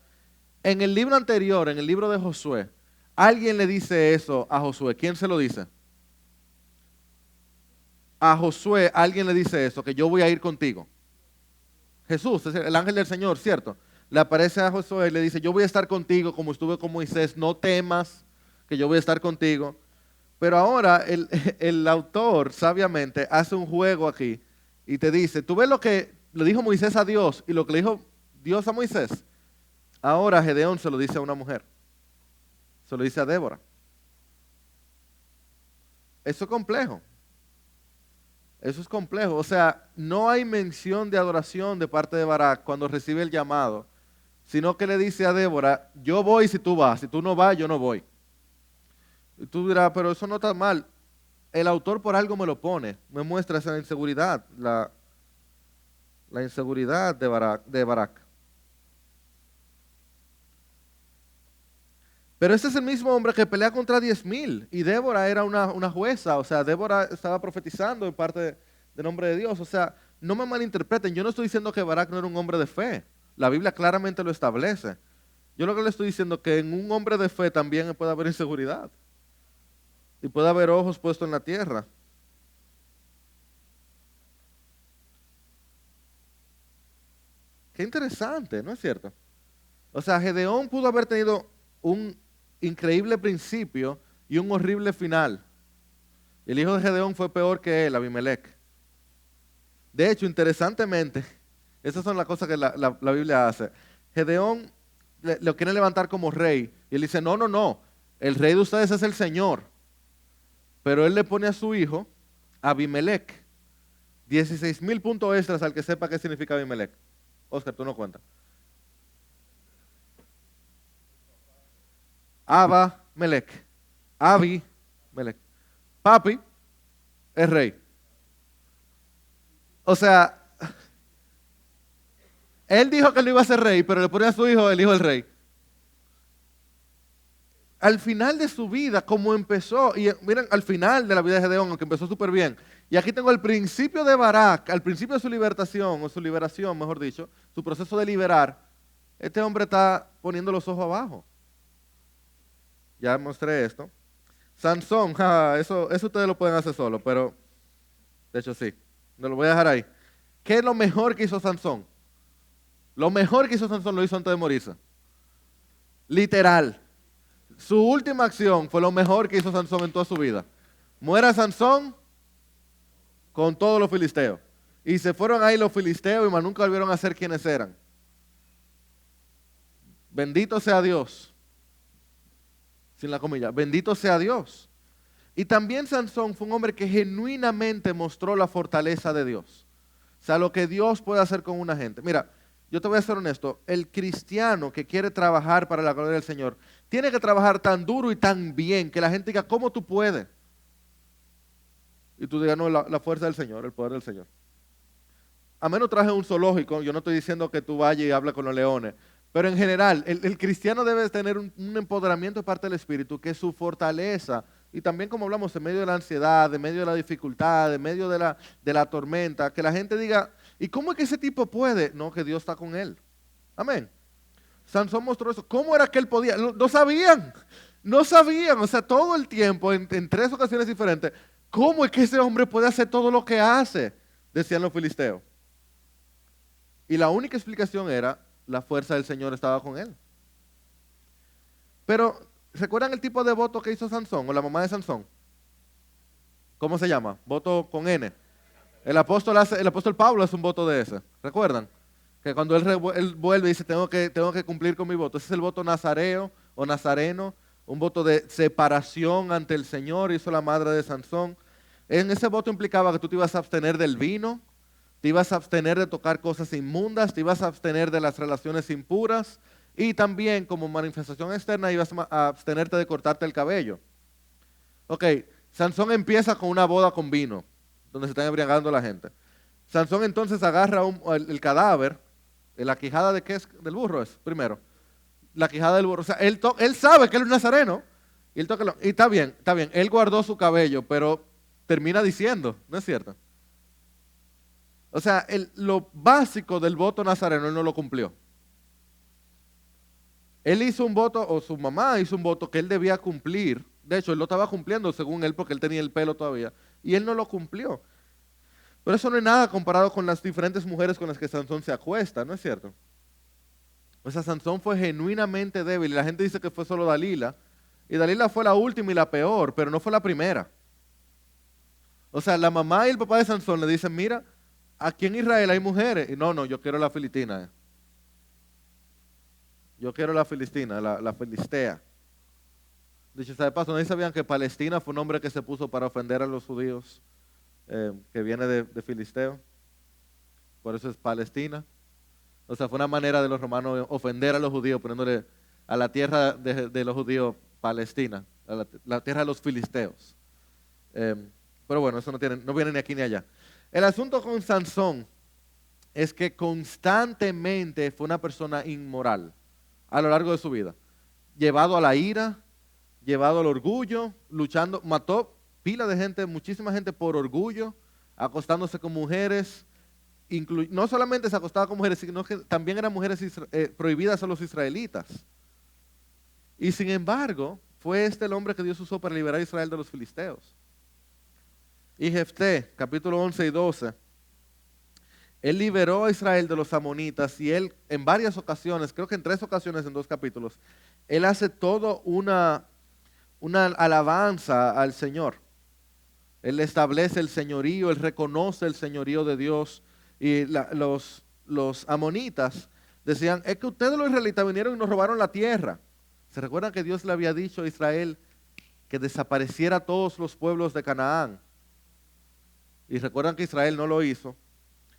En el libro anterior, en el libro de Josué, alguien le dice eso a Josué. ¿Quién se lo dice? A Josué alguien le dice eso, que yo voy a ir contigo. Jesús, es el ángel del Señor, ¿cierto? Le aparece a Josué y le dice, yo voy a estar contigo como estuve con Moisés, no temas que yo voy a estar contigo. Pero ahora el autor sabiamente hace un juego aquí y te dice, ¿tú ves lo que le dijo Moisés a Dios y lo que le dijo Dios a Moisés? Ahora Gedeón se lo dice a una mujer, se lo dice a Débora. Eso es complejo. Eso es complejo. O sea, no hay mención de adoración de parte de Barak cuando recibe el llamado, sino que le dice a Débora, yo voy si tú vas, si tú no vas, yo no voy. Y tú dirás, pero eso no está mal. El autor por algo me lo pone, me muestra esa inseguridad, la inseguridad de Barak. Pero ese es el mismo hombre que pelea contra 10,000 y Débora era una jueza, o sea, Débora estaba profetizando en parte del nombre de Dios. O sea, no me malinterpreten, yo no estoy diciendo que Barak no era un hombre de fe, la Biblia claramente lo establece. Yo lo que le estoy diciendo es que en un hombre de fe también puede haber inseguridad y puede haber ojos puestos en la tierra. Qué interesante, ¿no es cierto? O sea, Gedeón pudo haber tenido un increíble principio y un horrible final. El hijo de Gedeón fue peor que él, Abimelech. De hecho, interesantemente, esas son las cosas que la Biblia hace. Gedeón lo quiere levantar como rey y él dice, no, no, no, el rey de ustedes es el Señor. Pero él le pone a su hijo, Abimelech, 16,000 puntos extras al que sepa qué significa Abimelech. Oscar, tú no cuentas. Melech. Melech. Papi es rey. O sea, él dijo que no iba a ser rey, pero le pone a su hijo el hijo del rey. Al final de su vida, como empezó, y miren, al final de la vida de Gedeón, aunque empezó súper bien, y aquí tengo el principio de Barak, al principio de su libertación, o su liberación, mejor dicho, su proceso de liberar, este hombre está poniendo los ojos abajo. Ya mostré esto. Sansón, eso ustedes lo pueden hacer solo, pero de hecho sí, me lo voy a dejar ahí. ¿Qué es lo mejor que hizo Sansón? Lo mejor que hizo Sansón lo hizo antes de morirse. Literal. Su última acción fue lo mejor que hizo Sansón en toda su vida. Muera Sansón con todos los filisteos. Y se fueron ahí los filisteos y más nunca volvieron a ser quienes eran. Bendito sea Dios. Sin la comilla, bendito sea Dios. Y también Sansón fue un hombre que genuinamente mostró la fortaleza de Dios. O sea, lo que Dios puede hacer con una gente. Mira, yo te voy a ser honesto, el cristiano que quiere trabajar para la gloria del Señor, tiene que trabajar tan duro y tan bien que la gente diga, ¿cómo tú puedes? Y tú digas, no, la fuerza del Señor, el poder del Señor. A menos traje un zoológico, yo no estoy diciendo que tú vayas y hables con los leones, pero en general, el cristiano debe tener un empoderamiento de parte del Espíritu, que su fortaleza, y también como hablamos, en medio de la ansiedad, en medio de la dificultad, en medio de la tormenta, que la gente diga, ¿y cómo es que ese tipo puede? No, que Dios está con él. Amén. O Sansón mostró eso. ¿Cómo era que él podía? No sabían. No sabían. O sea, todo el tiempo, en tres ocasiones diferentes, ¿cómo es que ese hombre puede hacer todo lo que hace? Decían los filisteos. Y la única explicación era, la fuerza del Señor estaba con él. Pero, ¿recuerdan el tipo de voto que hizo Sansón o la mamá de Sansón? ¿Cómo se llama? Voto con N. El apóstol Pablo hace un voto de ese. ¿Recuerdan? Que cuando él vuelve y dice, tengo que cumplir con mi voto. Ese es el voto nazareo o nazareno, un voto de separación ante el Señor, hizo la madre de Sansón. En ese voto implicaba que tú te ibas a abstener del vino, te ibas a abstener de tocar cosas inmundas, te ibas a abstener de las relaciones impuras y también como manifestación externa ibas a abstenerte de cortarte el cabello. Ok, Sansón empieza con una boda con vino, donde se están embriagando la gente. Sansón entonces agarra el cadáver, la quijada de qué es, del burro es, primero. La quijada del burro, o sea, él sabe que él es nazareno, y está bien, él guardó su cabello, pero termina diciendo, ¿no es cierto? O sea, lo básico del voto nazareno él no lo cumplió. Él hizo un voto, o su mamá hizo un voto que él debía cumplir. De hecho, él lo estaba cumpliendo según él, porque él tenía el pelo todavía. Y él no lo cumplió. Pero eso no es nada comparado con las diferentes mujeres con las que Sansón se acuesta, ¿no es cierto? O sea, Sansón fue genuinamente débil. Y la gente dice que fue solo Dalila. Y Dalila fue la última y la peor, pero no fue la primera. O sea, la mamá y el papá de Sansón le dicen, mira, aquí en Israel hay mujeres. Y no, yo quiero la filistina. Yo quiero la filistina, la filistea. Dicho sea de paso, ¿no sabían que Palestina fue un nombre que se puso para ofender a los judíos, que viene de filisteo? Por eso es Palestina. O sea, fue una manera de los romanos ofender a los judíos, poniéndole a la tierra de los judíos Palestina, a la tierra de los filisteos. Pero bueno, eso no viene ni aquí ni allá. El asunto con Sansón es que constantemente fue una persona inmoral a lo largo de su vida, llevado a la ira, llevado al orgullo, luchando, mató pila de gente, muchísima gente por orgullo, acostándose con mujeres, no solamente se acostaba con mujeres, sino que también eran mujeres prohibidas a los israelitas. Y sin embargo, fue este el hombre que Dios usó para liberar a Israel de los filisteos. Y Jefté, capítulo 11 y 12, él liberó a Israel de los amonitas y él en varias ocasiones, creo que en 3 ocasiones en 2 capítulos, él hace todo una alabanza al Señor. Él establece el señorío, él reconoce el señorío de Dios. Y los amonitas decían, es que ustedes los israelitas vinieron y nos robaron la tierra. ¿Se recuerdan que Dios le había dicho a Israel que desapareciera todos los pueblos de Canaán? Y recuerdan que Israel no lo hizo.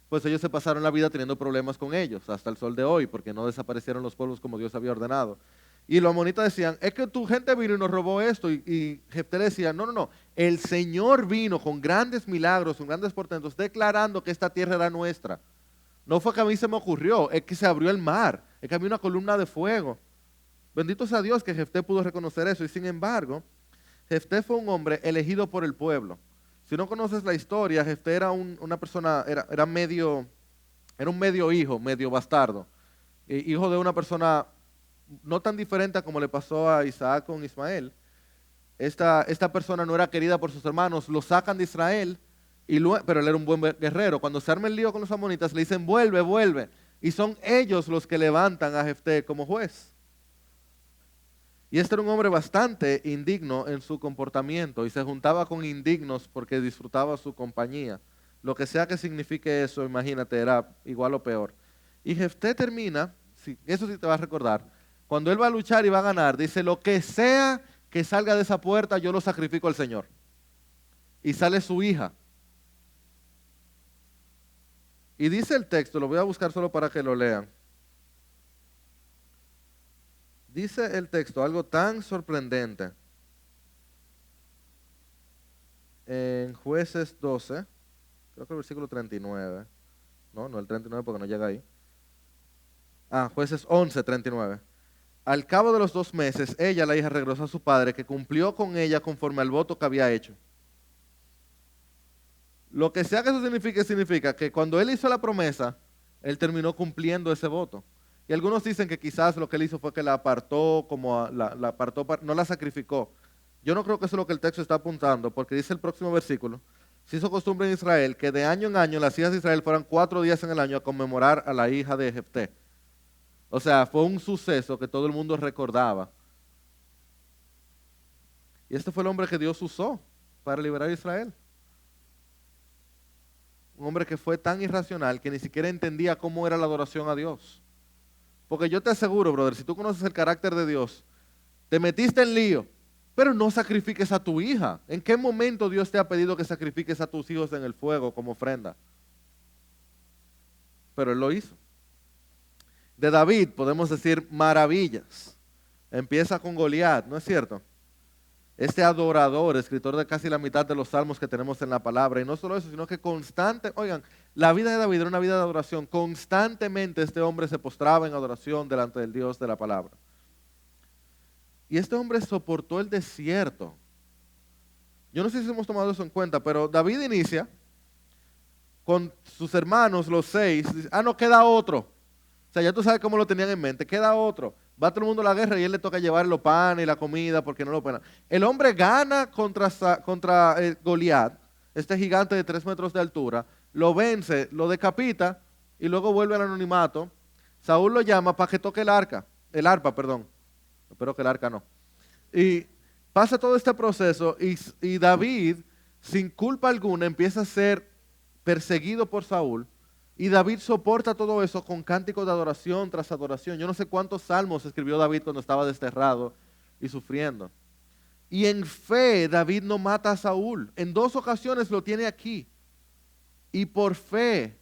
Pues ellos se pasaron la vida teniendo problemas con ellos hasta el sol de hoy, porque no desaparecieron los pueblos como Dios había ordenado. Y los amonitas decían, es que tu gente vino y nos robó esto. Y Jefté decía, no, el Señor vino con grandes milagros, con grandes portentos, declarando que esta tierra era nuestra. No fue que a mí se me ocurrió, es que se abrió el mar, es que había una columna de fuego. Bendito sea Dios que Jefté pudo reconocer eso. Y sin embargo, Jefté fue un hombre elegido por el pueblo. Si no conoces la historia, Jefté era una persona, era un medio hijo, medio bastardo. Hijo de una persona no tan diferente a como le pasó a Isaac con Ismael. Esta persona no era querida por sus hermanos, lo sacan de Israel, pero él era un buen guerrero. Cuando se arma el lío con los amonitas, le dicen, vuelve. Y son ellos los que levantan a Jefté como juez. Y este era un hombre bastante indigno en su comportamiento y se juntaba con indignos porque disfrutaba su compañía. Lo que sea que signifique eso, imagínate, era igual o peor. Y Jefté termina, eso sí te va a recordar, cuando él va a luchar y va a ganar, dice, lo que sea que salga de esa puerta, yo lo sacrifico al Señor. Y sale su hija. Y dice el texto, lo voy a buscar solo para que lo lean. Dice el texto algo tan sorprendente. En Jueces 12, creo que el versículo 39. No el 39 porque no llega ahí. Jueces 11, 39. Al cabo de los 2 meses, ella, la hija, regresó a su padre, que cumplió con ella conforme al voto que había hecho. Lo que sea que eso signifique, significa que cuando él hizo la promesa, él terminó cumpliendo ese voto. Y algunos dicen que quizás lo que él hizo fue que la apartó, no la sacrificó. Yo no creo que eso es lo que el texto está apuntando, porque dice el próximo versículo: se hizo costumbre en Israel que de año en año las hijas de Israel fueran 4 días en el año a conmemorar a la hija de Jefté. O sea, fue un suceso que todo el mundo recordaba. Y este fue el hombre que Dios usó para liberar a Israel. Un hombre que fue tan irracional que ni siquiera entendía cómo era la adoración a Dios. Porque yo te aseguro, brother, si tú conoces el carácter de Dios, te metiste en lío, pero no sacrifiques a tu hija. ¿En qué momento Dios te ha pedido que sacrifiques a tus hijos en el fuego como ofrenda? Pero él lo hizo. De David podemos decir maravillas. Empieza con Goliat, ¿no es cierto? Este adorador, escritor de casi la mitad de los salmos que tenemos en la palabra. Y no solo eso, sino que oigan, la vida de David era una vida de adoración. Constantemente este hombre se postraba en adoración delante del Dios de la palabra. Y este hombre soportó el desierto. Yo no sé si hemos tomado eso en cuenta, pero David inicia con sus hermanos, los 6. Dice, no, queda otro. O sea, ya tú sabes cómo lo tenían en mente. Queda otro. Va todo el mundo a la guerra y él le toca llevar los panes y la comida porque no lo pueden. El hombre gana contra Goliat, este gigante de 3 metros de altura, lo vence, lo decapita y luego vuelve al anonimato. Saúl lo llama para que toque el arpa. Espero que el arca no. Y pasa todo este proceso y David, sin culpa alguna, empieza a ser perseguido por Saúl. Y David soporta todo eso con cánticos de adoración tras adoración. Yo no sé cuántos salmos escribió David cuando estaba desterrado y sufriendo. Y en fe David no mata a Saúl. En 2 ocasiones lo tiene aquí. Y por fe,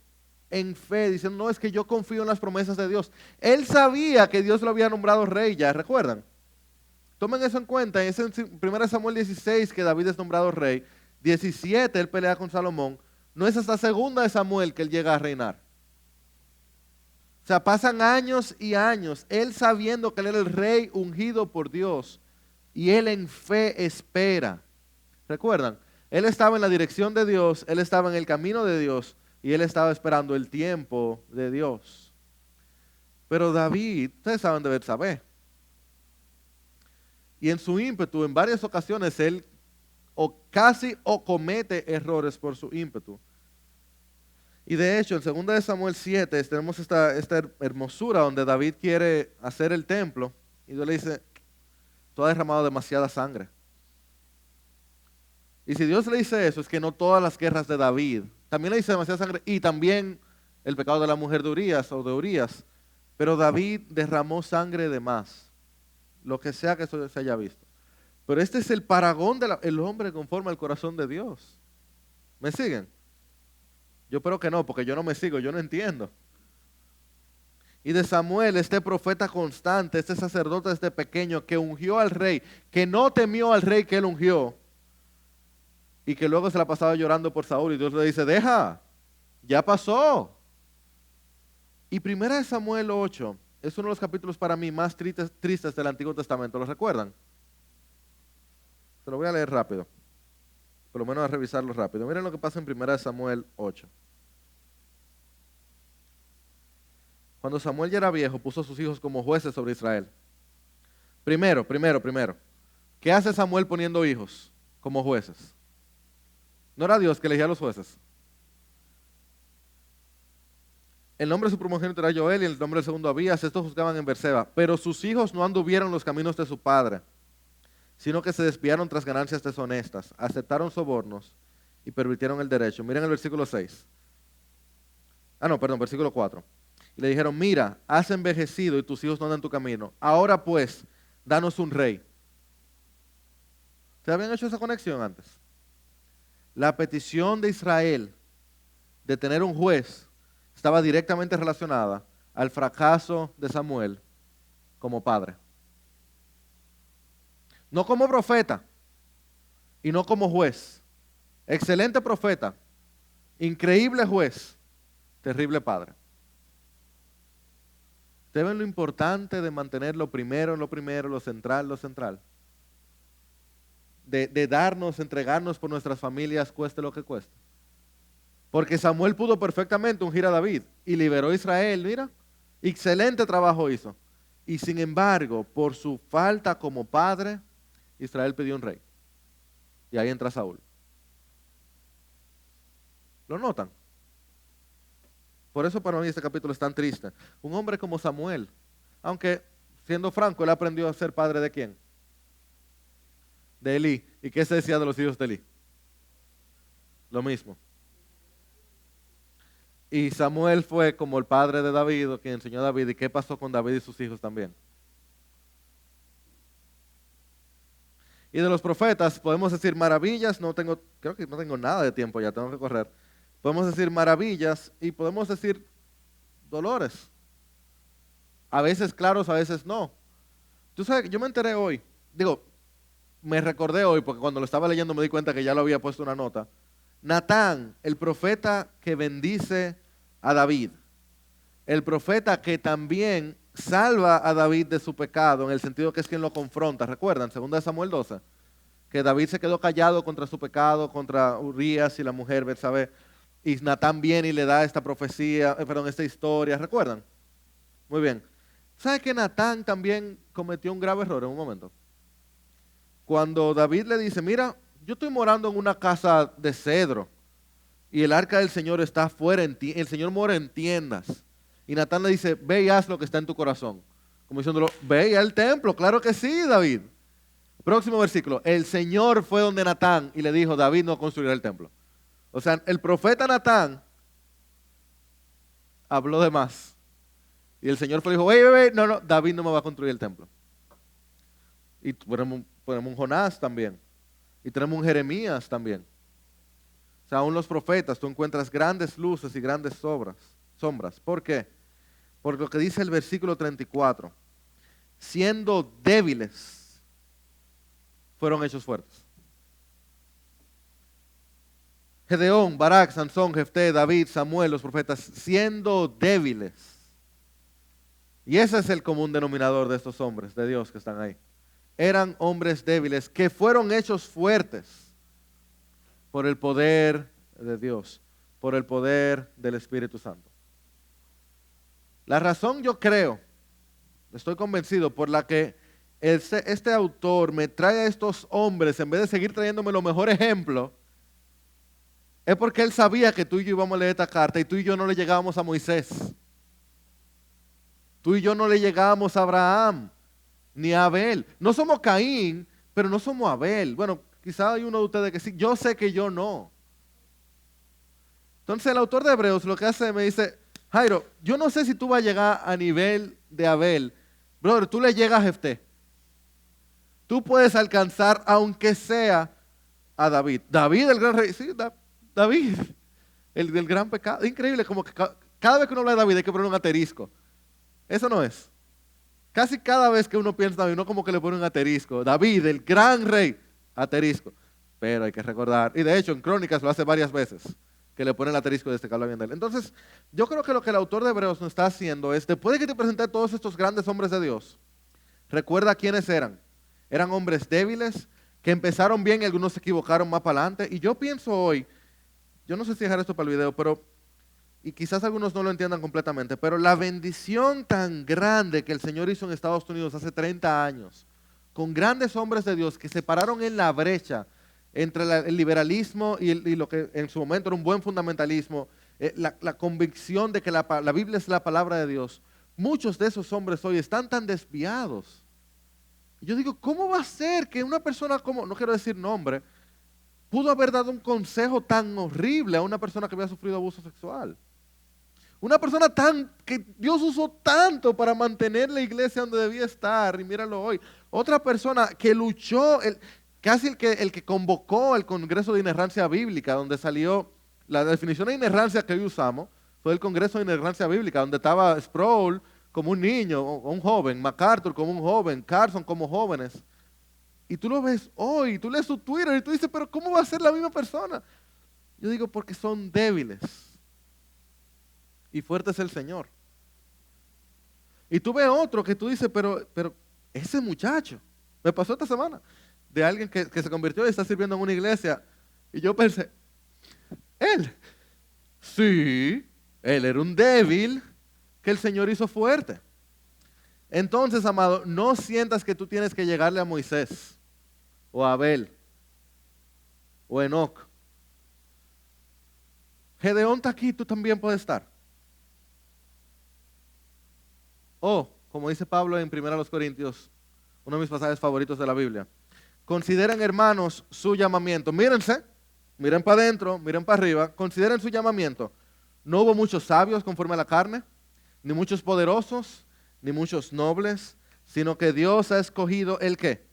en fe, diciendo, no, es que yo confío en las promesas de Dios. Él sabía que Dios lo había nombrado rey ya, ¿recuerdan? Tomen eso en cuenta. Es en 1 Samuel 16 que David es nombrado rey. 17 él pelea con Salomón. No es hasta 2 de Samuel que él llega a reinar. O sea, pasan años y años, él sabiendo que él era el rey ungido por Dios, y él en fe espera. ¿Recuerdan? Él estaba en la dirección de Dios, él estaba en el camino de Dios, y él estaba esperando el tiempo de Dios. Pero David, ustedes saben de Betsabé, y en su ímpetu, en varias ocasiones, él casi comete errores por su ímpetu. Y de hecho, en 2 de Samuel 7 tenemos esta hermosura donde David quiere hacer el templo y Dios le dice, tú has derramado demasiada sangre. Y si Dios le dice eso, es que no todas las guerras de David, también le dice demasiada sangre y también el pecado de la mujer de Urías, pero David derramó sangre de más, lo que sea que eso se haya visto. Pero este es el paragón del hombre conforme al corazón de Dios. ¿Me siguen? Yo espero que no, porque yo no me sigo, yo no entiendo. Y de Samuel, este profeta constante, este sacerdote desde pequeño que ungió al rey, que no temió al rey que él ungió, y que luego se la pasaba llorando por Saúl, y Dios le dice, deja, ya pasó. Y 1 Samuel 8 es uno de los capítulos para mí más tristes del Antiguo Testamento, ¿lo recuerdan? Se lo voy a leer rápido, por lo menos a revisarlo rápido. Miren lo que pasa en 1 Samuel 8. Cuando Samuel ya era viejo, puso a sus hijos como jueces sobre Israel. Primero. ¿Qué hace Samuel poniendo hijos como jueces? ¿No era Dios que elegía a los jueces? El nombre de su primogénito era Joel y el nombre del segundo Abías. Estos juzgaban en Berseba. Pero sus hijos no anduvieron los caminos de su padre, sino que se desviaron tras ganancias deshonestas, aceptaron sobornos y pervirtieron el derecho. Miren el versículo 6. Versículo 4. Y le dijeron, mira, has envejecido y tus hijos no andan en tu camino. Ahora pues, danos un rey. ¿Se habían hecho esa conexión antes? La petición de Israel de tener un juez estaba directamente relacionada al fracaso de Samuel como padre. No como profeta y no como juez. Excelente profeta, increíble juez, terrible padre. ¿Ustedes ven lo importante de mantener lo primero, lo central? De darnos, entregarnos por nuestras familias, cueste lo que cueste. Porque Samuel pudo perfectamente ungir a David y liberó a Israel, mira. Excelente trabajo hizo. Y sin embargo, por su falta como padre, Israel pidió un rey. Y ahí entra Saúl. ¿Lo notan? Por eso para mí este capítulo es tan triste. Un hombre como Samuel, aunque siendo franco, él aprendió a ser padre ¿de quién? De Elí. ¿Y qué se decía de los hijos de Elí? Lo mismo. Y Samuel fue como el padre de David, o quien enseñó a David. ¿Y qué pasó con David y sus hijos también? Y de los profetas podemos decir maravillas. Creo que no tengo nada de tiempo ya, tengo que correr. Podemos decir maravillas y podemos decir dolores. A veces claros, a veces no. Tú sabes, yo me enteré hoy, me recordé hoy porque cuando lo estaba leyendo me di cuenta que ya lo había puesto una nota. Natán, el profeta que bendice a David, el profeta que también salva a David de su pecado, en el sentido que es quien lo confronta. ¿Recuerdan? 2 Samuel 12, que David se quedó callado contra su pecado, contra Urías y la mujer Betsabé, y Natán viene y le da esta profecía, esta historia. ¿Recuerdan? Muy bien. ¿Sabe que Natán también cometió un grave error en un momento? Cuando David le dice, mira, yo estoy morando en una casa de cedro y el arca del Señor está afuera, el Señor mora en tiendas. Y Natán le dice, ve y haz lo que está en tu corazón. Como diciéndolo, ve y al templo, claro que sí, David. Próximo versículo, el Señor fue donde Natán y le dijo, David no construirá el templo. O sea, el profeta Natán habló de más. Y el Señor fue y dijo, no, David no me va a construir el templo. Y ponemos un Jonás también. Y tenemos un Jeremías también. O sea, aún los profetas, tú encuentras grandes luces y grandes sombras. ¿Por qué? Por lo que dice el versículo 34. Siendo débiles, fueron hechos fuertes. Gedeón, Barak, Sansón, Jefté, David, Samuel, los profetas, siendo débiles. Y ese es el común denominador de estos hombres de Dios que están ahí. Eran hombres débiles que fueron hechos fuertes por el poder de Dios, por el poder del Espíritu Santo. La razón, yo creo, estoy convencido, por la que este autor me trae a estos hombres en vez de seguir trayéndome los mejores ejemplos, es porque él sabía que tú y yo íbamos a leer esta carta y tú y yo no le llegábamos a Moisés. Tú y yo no le llegábamos a Abraham ni a Abel. No somos Caín, pero no somos Abel. Bueno, quizá hay uno de ustedes que sí. Yo sé que yo no. Entonces el autor de Hebreos lo que hace me dice, Jairo, yo no sé si tú vas a llegar a nivel de Abel. Brother, tú le llegas a Jefté. Tú puedes alcanzar aunque sea a David. David, el gran rey. Sí, David, el del gran pecado. Increíble, como que cada vez que uno habla de David hay que poner un asterisco. Eso no es. Casi cada vez que uno piensa en David, uno como que le pone un asterisco. David, el gran rey, asterisco. Pero hay que recordar, y de hecho en Crónicas lo hace varias veces, que le pone el asterisco de este que habla bien de él. Entonces, yo creo que lo que el autor de Hebreos nos está haciendo es, después de que te presenté a todos estos grandes hombres de Dios, recuerda quiénes eran. Eran hombres débiles, que empezaron bien y algunos se equivocaron más para adelante. Y yo pienso hoy, yo no sé si dejar esto para el video, pero, y quizás algunos no lo entiendan completamente, pero la bendición tan grande que el Señor hizo en Estados Unidos hace 30 años, con grandes hombres de Dios que se pararon en la brecha entre el liberalismo y lo que en su momento era un buen fundamentalismo, la convicción de que la Biblia es la palabra de Dios. Muchos de esos hombres hoy están tan desviados. Y yo digo, ¿cómo va a ser que una persona como, no quiero decir nombre, pudo haber dado un consejo tan horrible a una persona que había sufrido abuso sexual? Una persona que Dios usó tanto para mantener la iglesia donde debía estar, y míralo hoy. Otra persona que luchó, casi el que convocó el Congreso de Inerrancia Bíblica, donde salió la definición de inerrancia que hoy usamos, fue el Congreso de Inerrancia Bíblica, donde estaba Sproul como un niño o un joven, MacArthur como un joven, Carson como jóvenes. Y tú lo ves hoy, tú lees su Twitter y tú dices, pero ¿cómo va a ser la misma persona? Yo digo, porque son débiles. Y fuerte es el Señor. Y tú ves otro que tú dices, pero ese muchacho, me pasó esta semana, de alguien que se convirtió y está sirviendo en una iglesia. Y yo pensé, él era un débil, que el Señor hizo fuerte. Entonces, amado, no sientas que tú tienes que llegarle a Moisés, o a Abel, o a Enoc. Gedeón está aquí, tú también puedes estar. O, como dice Pablo en 1 Corintios, uno de mis pasajes favoritos de la Biblia, consideren, hermanos, su llamamiento. Mírense, miren para adentro, miren para arriba, consideren su llamamiento. No hubo muchos sabios conforme a la carne, ni muchos poderosos, ni muchos nobles, sino que Dios ha escogido el ¿qué?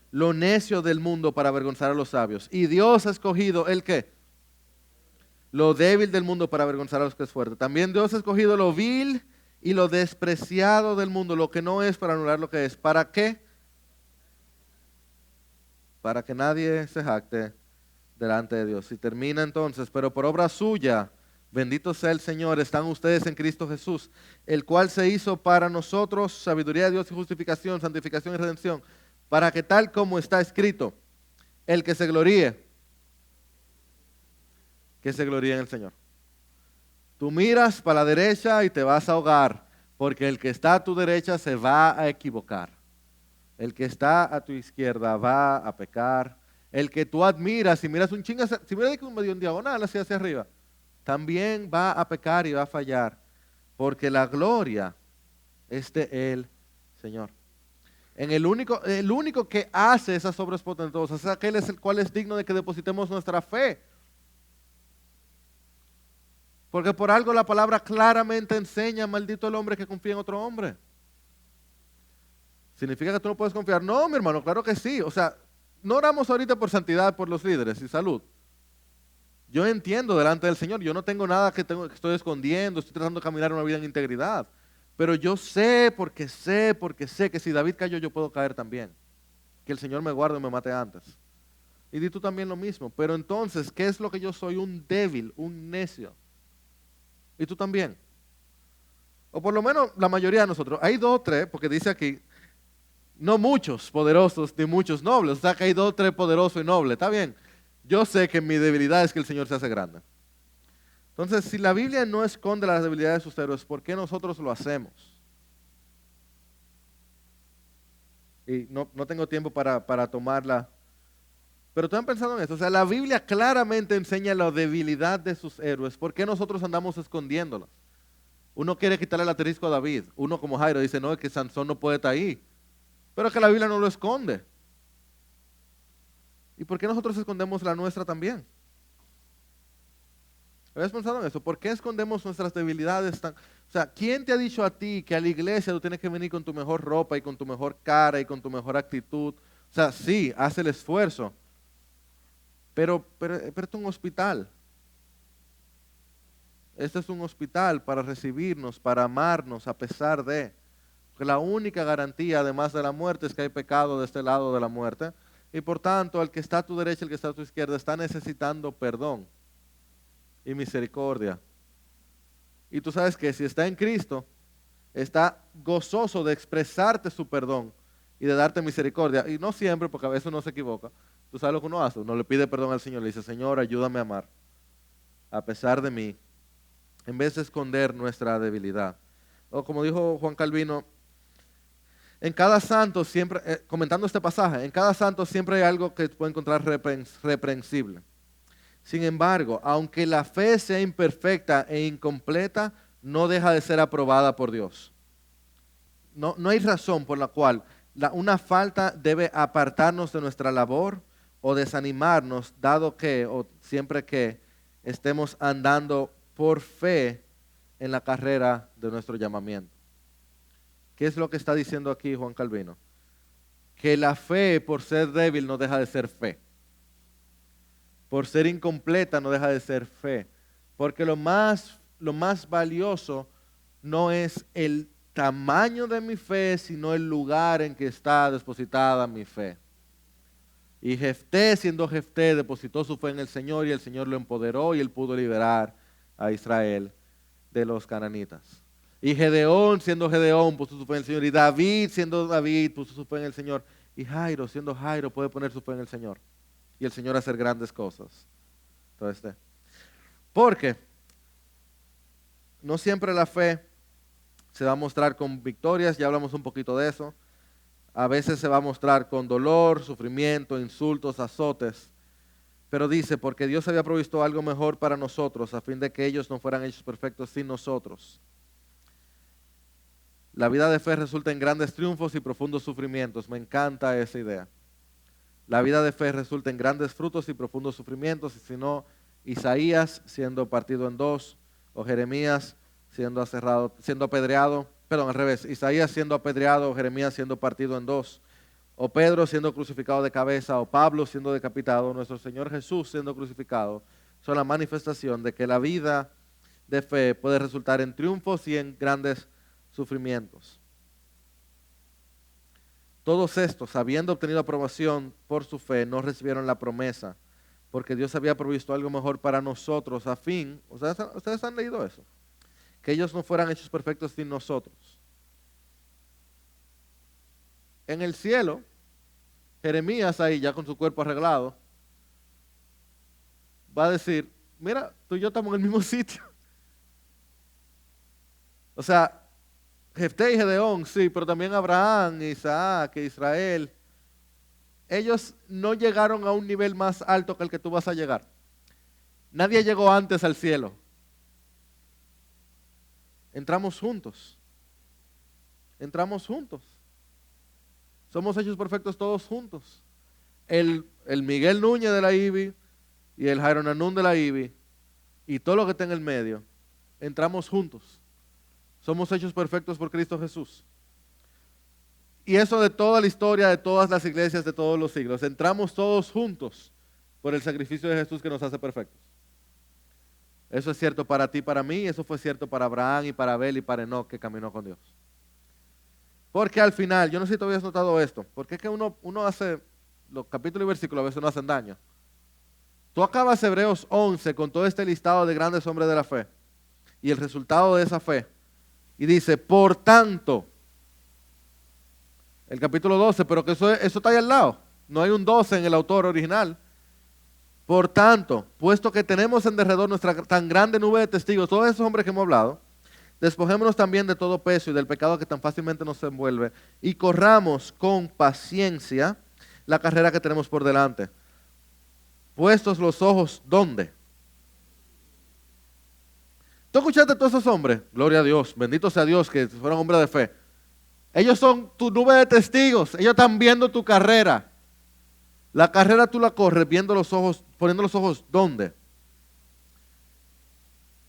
Lo necio del mundo para avergonzar a los sabios. Y Dios ha escogido el ¿qué? Lo débil del mundo para avergonzar a los que es fuerte. También Dios ha escogido lo vil y lo despreciado del mundo, lo que no es, para anular lo que es. ¿Para qué? Para que nadie se jacte delante de Dios. Y termina entonces, pero por obra suya, bendito sea el Señor, están ustedes en Cristo Jesús, el cual se hizo para nosotros sabiduría de Dios y justificación, santificación y redención, para que tal como está escrito, el que se gloríe, que se gloríe en el Señor. Tú miras para la derecha y te vas a ahogar, porque el que está a tu derecha se va a equivocar. El que está a tu izquierda va a pecar. El que tú admiras, si miras un chingo, si miras un medio en diagonal hacia arriba, también va a pecar y va a fallar, porque la gloria es de el Señor. El único que hace esas obras potentosas es aquel es el cual es digno de que depositemos nuestra fe. Porque por algo la palabra claramente enseña, maldito el hombre que confía en otro hombre. ¿Significa que tú no puedes confiar? No, mi hermano, claro que sí. O sea, no oramos ahorita por santidad, por los líderes y salud. Yo entiendo delante del Señor, yo no tengo nada que estoy escondiendo, estoy tratando de caminar una vida en integridad. Pero yo sé, porque sé que si David cayó, yo puedo caer también. Que el Señor me guarde y me mate antes. Y di tú también lo mismo. Pero entonces, ¿qué es lo que yo soy? Un débil, un necio. Y tú también. O por lo menos la mayoría de nosotros. Hay 2 o 3, porque dice aquí, no muchos poderosos ni muchos nobles. O sea que hay 2 o 3 poderosos y nobles. Está bien. Yo sé que mi debilidad es que el Señor se hace grande. Entonces, si la Biblia no esconde las debilidades de sus héroes, ¿por qué nosotros lo hacemos? Y no tengo tiempo para tomarla. Pero ¿tú han pensado en esto? O sea, la Biblia claramente enseña la debilidad de sus héroes. ¿Por qué nosotros andamos escondiéndolas? Uno quiere quitarle el asterisco a David. Uno como Jairo dice, no, es que Sansón no puede estar ahí. Pero es que la Biblia no lo esconde. ¿Y por qué nosotros escondemos la nuestra también? ¿Habías pensado en eso? ¿Por qué escondemos nuestras debilidades? O sea, ¿quién te ha dicho a ti que a la iglesia tú tienes que venir con tu mejor ropa y con tu mejor cara y con tu mejor actitud? O sea, sí, haz el esfuerzo. Pero esto es un hospital. Este es un hospital para recibirnos, para amarnos a pesar de. Porque la única garantía, además de la muerte, es que hay pecado de este lado de la muerte. Y por tanto, el que está a tu derecha y el que está a tu izquierda está necesitando perdón y misericordia. Y tú sabes que si está en Cristo, está gozoso de expresarte su perdón y de darte misericordia. Y no siempre, porque a veces uno se equivoca. Tú sabes lo que uno hace. Uno le pide perdón al Señor, le dice, Señor, ayúdame a amar, a pesar de mí, en vez de esconder nuestra debilidad. O como dijo Juan Calvino, en cada santo siempre, comentando este pasaje, en cada santo siempre hay algo que puede encontrar reprensible. Sin embargo, aunque la fe sea imperfecta e incompleta, no deja de ser aprobada por Dios. No hay razón por la cual una falta debe apartarnos de nuestra labor o desanimarnos, dado que o siempre que estemos andando por fe en la carrera de nuestro llamamiento. ¿Qué es lo que está diciendo aquí Juan Calvino? Que la fe, por ser débil, no deja de ser fe. Por ser incompleta, no deja de ser fe. Porque lo más valioso no es el tamaño de mi fe, sino el lugar en que está depositada mi fe. Y Jefté, siendo Jefté, depositó su fe en el Señor y el Señor lo empoderó y él pudo liberar a Israel de los cananitas. Y Gedeón, siendo Gedeón, puso su fe en el Señor. Y David, siendo David, puso su fe en el Señor. Y Jairo, siendo Jairo, puede poner su fe en el Señor. Y el Señor hacer grandes cosas. Entonces, porque No siempre la fe se va a mostrar con victorias, ya hablamos un poquito de eso. A veces se va a mostrar con dolor, sufrimiento, insultos, azotes. Pero dice, porque Dios había provisto algo mejor para nosotros, a fin de que ellos no fueran hechos perfectos sin nosotros. La vida de fe resulta en grandes triunfos y profundos sufrimientos. Me encanta esa idea. La vida de fe resulta en grandes frutos y profundos sufrimientos, y si no, Isaías siendo partido en dos, o Jeremías siendo apedreado, perdón, al revés, Isaías siendo apedreado, o Jeremías siendo partido en dos, o Pedro siendo crucificado de cabeza, o Pablo siendo decapitado, nuestro Señor Jesús siendo crucificado, son la manifestación de que la vida de fe puede resultar en triunfos y en grandes sufrimientos. Todos estos, habiendo obtenido aprobación por su fe, no recibieron la promesa, porque Dios había provisto algo mejor para nosotros, a fin, ¿ustedes han leído eso? Que ellos no fueran hechos perfectos sin nosotros. En el cielo, Jeremías ahí, ya con su cuerpo arreglado, va a decir, mira, tú y yo estamos en el mismo sitio. O sea, Jefté y Gedeón, sí, pero también Abraham, Isaac, Israel. Ellos no llegaron a un nivel más alto que el que tú vas a llegar. Nadie llegó antes al cielo. Entramos juntos. Entramos juntos. Somos hechos perfectos todos juntos. El Miguel Núñez de la IBI y el Jairo Nanún de la IBI y todo lo que está en el medio, entramos juntos. Somos hechos perfectos por Cristo Jesús. Y eso de toda la historia, de todas las iglesias, de todos los siglos. Entramos todos juntos por el sacrificio de Jesús que nos hace perfectos. Eso es cierto para ti y para mí. Eso fue cierto para Abraham y para Abel y para Enoc, que caminó con Dios. Porque al final, yo no sé si tú habías notado esto, porque es que uno hace, los capítulos y versículos a veces no hacen daño. Tú acabas Hebreos 11 con todo este listado de grandes hombres de la fe y el resultado de esa fe. Y dice, por tanto, el capítulo 12, pero que eso está ahí al lado. No hay un 12 en el autor original. Por tanto, puesto que tenemos en derredor nuestra tan grande nube de testigos, todos esos hombres que hemos hablado, despojémonos también de todo peso y del pecado que tan fácilmente nos envuelve y corramos con paciencia la carrera que tenemos por delante. Puestos los ojos, ¿dónde? ¿Tú escuchaste a todos esos hombres? Gloria a Dios, bendito sea Dios que fueron hombres de fe. Ellos son tu nube de testigos, ellos están viendo tu carrera. La carrera tú la corres viendo los ojos, poniendo los ojos ¿dónde?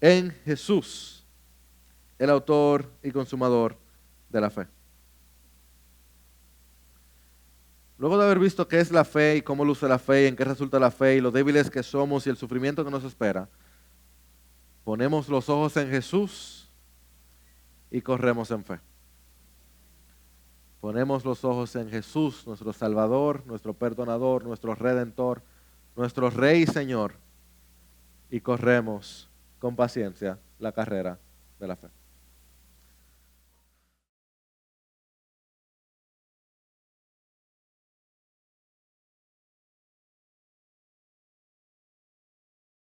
En Jesús, el autor y consumador de la fe. Luego de haber visto qué es la fe y cómo luce la fe y en qué resulta la fe y lo débiles que somos y el sufrimiento que nos espera, ponemos los ojos en Jesús y corremos en fe. Ponemos los ojos en Jesús, nuestro Salvador, nuestro Perdonador, nuestro Redentor, nuestro Rey y Señor, y corremos con paciencia la carrera de la fe.